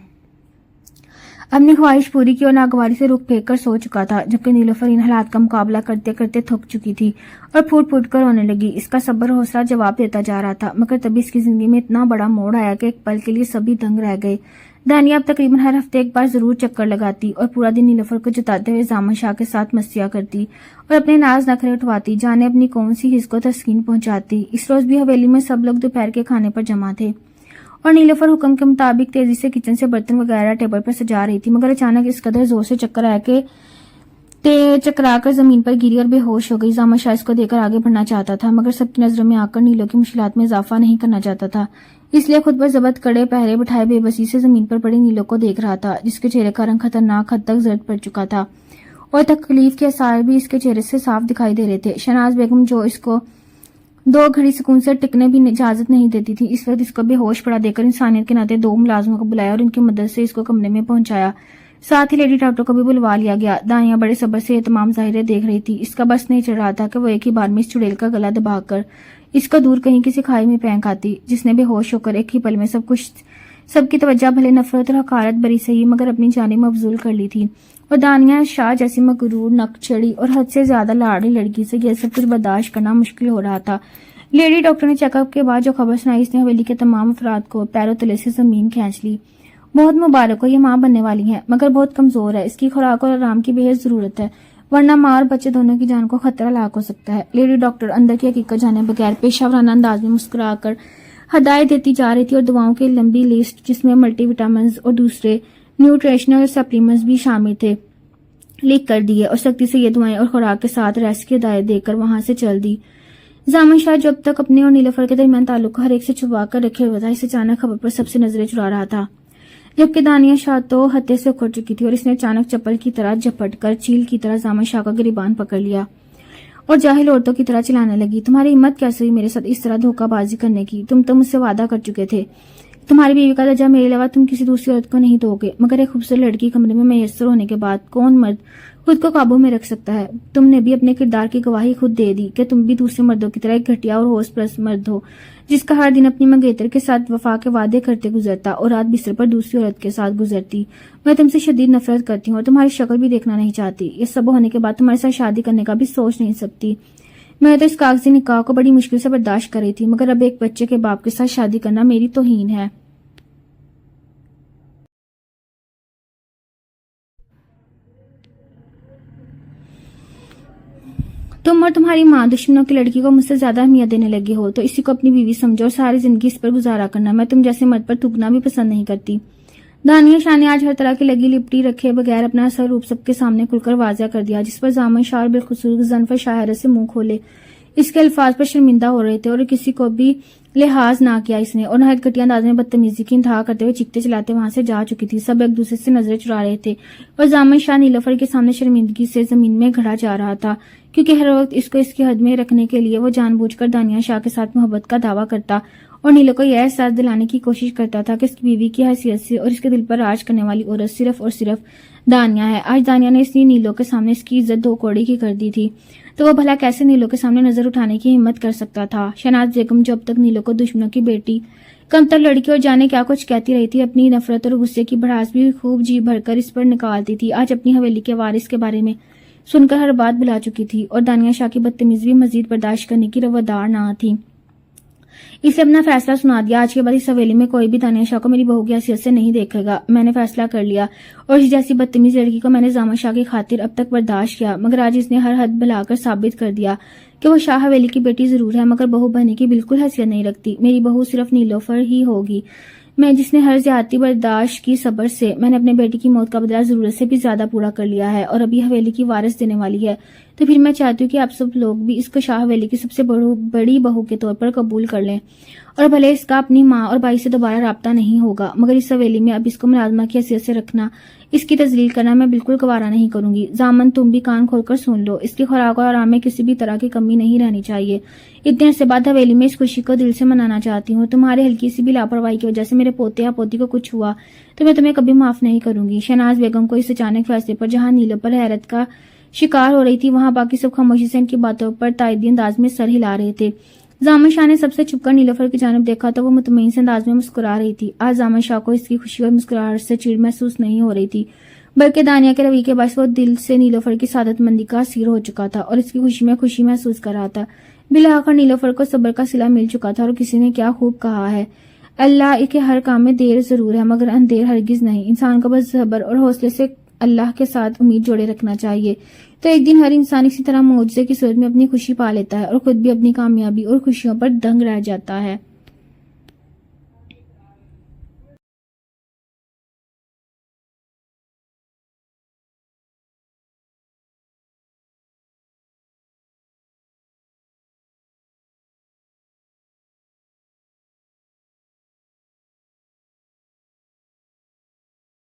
A: اپنی خواہش پوری کی اور ناگواری سے رخ پھینک کر سو چکا تھا، جبکہ نیلوفر ان حالات کا مقابلہ کرتے کرتے تھک چکی تھی اور پھوٹ پھوٹ کر رونے لگی۔ اس کا صبر اور حوصلہ جواب دیتا جا رہا تھا، مگر تبھی اس کی زندگی میں اتنا بڑا موڑ آیا کہ ایک پل کے لیے سبھی دنگ رہ گئے۔ دانیہ اب تقریباً ہر ہفتے ایک بار ضرور چکر لگاتی اور پورا دن نیلوفر کو جتاتے ہوئے زامن شاہ کے ساتھ مستیاں کرتی اور اپنے ناز نخرے اٹھواتی، جانے اپنی کون سی حس کو تسکین پہنچاتی۔ اس روز بھی حویلی میں سب لوگ دوپہر کے کھانے پر جمع تھے اور نیلوفر حکم کے مطابق تیزی سے کچن سے برتن وغیرہ ٹیبل پر سجا رہی تھی، مگر اچانک اس قدر زور سے چکر آیا کہ چکرا کر زمین پر گری اور بے ہوش ہو گئی۔ زامن شاہ اس کو دیکھ کر آگے بڑھنا چاہتا تھا، مگر سب کی نظروں میں آ کر نیلو کی مشکلات میں اضافہ نہیں کرنا چاہتا تھا، اس لیے خود پر ضبط کڑے پہرے بٹھائے بے بسی سے زمین پر پڑی نیلو کو دیکھ رہا تھا، جس کے چہرے کا رنگ خطرناک حد تک زرد پڑ چکا تھا اور تکلیف کے آثار بھی اس کے چہرے سے صاف دکھائی دے رہے تھے۔ شہناز بیگم جو اس کو 2 گھڑی سکون سے ٹکنے بھی اجازت نہیں دیتی تھی، اس وقت اس کو بے ہوش پڑا دے کر انسانیت کے ناطے 2 ملازموں کو بلایا اور ان کی مدد سے اس کو کمرے میں پہنچایا، ساتھ ہی لیڈی ڈاکٹر کو بھی بلوا لیا گیا۔ دانیہ بڑے صبر سے اہتمام ظاہرے دیکھ رہی تھی، اس کا بس نہیں چڑھ رہا تھا کہ وہ ایک ہی بار میں اس چڑیل کا گلا دبا کر اس کو دور کہیں کسی کھائی میں پھینک آتی، جس نے بے ہوش ہو کر ایک ہی پل میں سب کچھ سب کی توجہ بھلے نفرت اور حقارت بری سہی مگر اپنی جانب مبذول کر لی تھی، اور دانیہ شاہ جیسی مغرور، نکچڑی اور حد سے زیادہ لاڑی لڑکی سے یہ سب کچھ برداشت کرنا مشکل ہو رہا تھا۔ لیڈی ڈاکٹر نے چیک اپ کے بعد جو خبر سنائی، اس نے حویلی کے تمام افراد کو پیروں تلے سے زمین کھینچ لی۔ بہت مبارک ہو، یہ ماں بننے والی ہے مگر بہت کمزور ہے، اس کی خوراک اور آرام کی بے حد ضرورت ہے، ورنہ ماں اور بچے دونوں کی جان کو خطرہ لاحق ہو سکتا ہے۔ لیڈی ڈاکٹر اندر کی حقیقت جانے بغیر پیشہ ورانہ انداز میں مسکرا کر ہدایت دیتی جا رہی تھی، اور دواؤں کی لمبی لسٹ جس میں ملٹی وٹامنز اور دوسرے نیوٹریشنل سپلیمنٹس بھی شامل تھے لکھ کر دیے، اور سختی سے یہ دعائیں اور خوراک کے ساتھ ریسٹ کی ہدایت دے کر وہاں سے چل دی۔ زامن شاہ جو اب تک اپنے اور نیلوفر کے درمیان تعلق کو ہر ایک سے چھپا کر رکھے ہوئے تھا، اس اچانک خبر پر سب سے نظریں چرا رہا تھا، جبکہ دانیہ شاہ تو ہتے سے اکھڑ چکی تھی، اور اس نے اچانک چپل کی طرح جھپٹ کر چیل کی طرح زامن شاہ کا گریبان پکڑ لیا اور جاہل عورتوں کی طرح چلانے لگی۔ تمہاری ہمت کیسے ہوئی میرے ساتھ اس طرح دھوکہ بازی کرنے کی؟ تم تو مجھ سے وعدہ کر چکے تھے، تمہاری بیوی کا درجہ میرے علاوہ تم کسی دوسری عورت کو نہیں دو گے، مگر ایک خوبصورت لڑکی کمرے میں میسر ہونے کے بعد کون مرد خود کو قابو میں رکھ سکتا ہے؟ تم نے بھی اپنے کردار کی گواہی خود دے دی کہ تم بھی دوسرے مردوں کی طرح ایک گھٹیا اور ہوش پرست مرد ہو، جس کا ہر دن اپنی منگیتر کے ساتھ وفا کے وعدے کرتے گزرتا اور رات بستر پر دوسری عورت کے ساتھ گزرتی۔ میں تم سے شدید نفرت کرتی ہوں اور تمہاری شکل بھی دیکھنا نہیں چاہتی۔ یہ سب ہونے کے بعد تمہارے ساتھ شادی کرنے کا بھی سوچ نہیں سکتی۔ میں تو اس کاغذی نکاح کو بڑی مشکل سے برداشت کر رہی تھی، مگر اب ایک بچے کے باپ کے ساتھ شادی کرنا میری توہین ہے۔ تم اور تمہاری ماں دشمنوں کی لڑکی کو مجھ سے زیادہ اہمیت دینے لگے ہو، تو اسی کو اپنی بیوی سمجھو اور ساری زندگی اس پر گزارا کرنا۔ میں تم جیسے مرد پر تھوکنا بھی پسند نہیں کرتی۔ دانیہ شاہ نے آج ہر طرح کی لگی لپٹی رکھے بغیر اپنا اصل روپ سب کے سامنے کھل کر واضح کر دیا، جس پر زامن شاہ بالخصوص زنفر شاہ حیرت سے منہ کھولے۔ اس کے الفاظ پر شرمندہ ہو رہے تھے اور کسی کو بھی لحاظ نہ کیا اس نے، اور نہایت گھٹیا انداز میں بدتمیزی کی انتہا کرتے ہوئے چیختے چلاتے وہاں سے جا چکی تھی۔ سب ایک دوسرے سے نظریں چرا رہے تھے اور زامن شاہ نیلوفر کے سامنے شرمندگی سے زمین میں گھڑا جا رہا تھا، کیونکہ ہر وقت اس کو اس کی حد میں رکھنے کے لیے وہ جان بوجھ کر دانیہ شاہ کے ساتھ محبت کا دعویٰ کرتا اور نیلو کو یہ احساس دلانے کی کوشش کرتا تھا کہ اس کی بیوی کی حیثیت سے اور اس کے دل پر راج کرنے والی عورت صرف اور صرف دانیہ ہے۔ آج دانیہ نے اس لیے نیلو کے سامنے اس کی عزت دو کوڑی کی کر دی تھی، تو وہ بھلا کیسے نیلو کے سامنے نظر اٹھانے کی ہمت کر سکتا تھا؟ شہناز بیگم جو اب تک نیلو کو دشمنوں کی بیٹی، کمتر لڑکی اور جانے کیا کچھ کہتی رہی تھی، اپنی نفرت اور غصے کی بھڑاس بھی خوب جی بھر کر اس پر نکالتی تھی، آج اپنی حویلی کے وارث کے بارے میں سن کر ہر بات بلا چکی تھی، اور دانیہ شاہ کی بدتمیزی بھی مزید برداشت کرنے کی روادار نہ تھی۔ اسے اپنا فیصلہ سنا دیا، آج کے بعد اس حویلی میں کوئی بھی دانیہ شاہ کو میری بہو کی حیثیت سے نہیں دیکھے گا۔ میں نے فیصلہ کر لیا، اور اس جیسی بدتمیز لڑکی کو میں نے زامن شاہ کی خاطر اب تک برداشت کیا، مگر آج اس نے ہر حد بھلا کر ثابت کر دیا کہ وہ شاہ حویلی کی بیٹی ضرور ہے مگر بہو بننے کی بالکل حیثیت نہیں رکھتی۔ میری بہو صرف نیلوفر ہی ہوگی، میں جس نے ہر زیادتی برداشت کی صبر سے۔ میں نے اپنے بیٹی کی موت کا بدلہ ضرورت سے بھی زیادہ پورا کر لیا ہے اور ابھی حویلی کی وارث دینے والی ہے، تو پھر میں چاہتی ہوں کہ آپ سب لوگ بھی اس کو شاہ حویلی کی سب سے بڑی بہو کے طور پر قبول کر لیں، اور بھلے اس کا اپنی ماں اور بھائی سے دوبارہ رابطہ نہیں ہوگا، مگر اس حویلی میں اب اس کو ملازمہ کی حیثیت سے رکھنا، اس کی تذلیل کرنا میں بالکل گوارا نہیں کروں گی۔ زامن تم بھی کان کھول کر سن لو، اس کی خوراک اور آرام میں کسی بھی طرح کی کمی نہیں رہنی چاہیے۔ اتنے عرصے بعد حویلی میں اس خوشی کو دل سے منانا چاہتی ہوں، تمہارے ہلکی سی بھی لاپرواہی کی وجہ سے میرے پوتے یا پوتی کو کچھ ہوا تو میں تمہیں کبھی معاف نہیں کروں گی۔ شہناز بیگم کو اس اچانک فیصلے پر جہاں نیلو پر حیرت کا شکار ہو رہی تھی، وہاں باقی سب خاموشی سے ان کی باتوں پر تائیدی انداز میں سر ہلا رہے تھے۔ زامن شاہ نے سب سے چھپ کر نیلوفر کی جانب دیکھا تو وہ مطمئن سے انداز میں مسکرا رہی تھی۔ آج زامن شاہ کو اس کی خوشی اور مسکراہٹ سے چڑ محسوس نہیں ہو رہی تھی، بلکہ دانیہ کے رویے کے باعث وہ دل سے نیلوفر کی سعادت مندی کا اسیر ہو چکا تھا اور اس کی خوشی میں خوشی محسوس کر رہا تھا۔ بالآخر نیلوفر کو صبر کا صلہ مل چکا تھا، اور کسی نے کیا خوب کہا ہے، اللہ کے ہر کام میں دیر ضرور ہے مگر اندیر ہرگز نہیں۔ انسان کو بس صبر اور حوصلے سے اللہ کے ساتھ امید جوڑے رکھنا چاہیے، تو ایک دن ہر انسان اسی طرح معجزے کی صورت میں اپنی خوشی پا لیتا ہے اور خود بھی اپنی کامیابی اور خوشیوں پر دنگ رہ جاتا ہے۔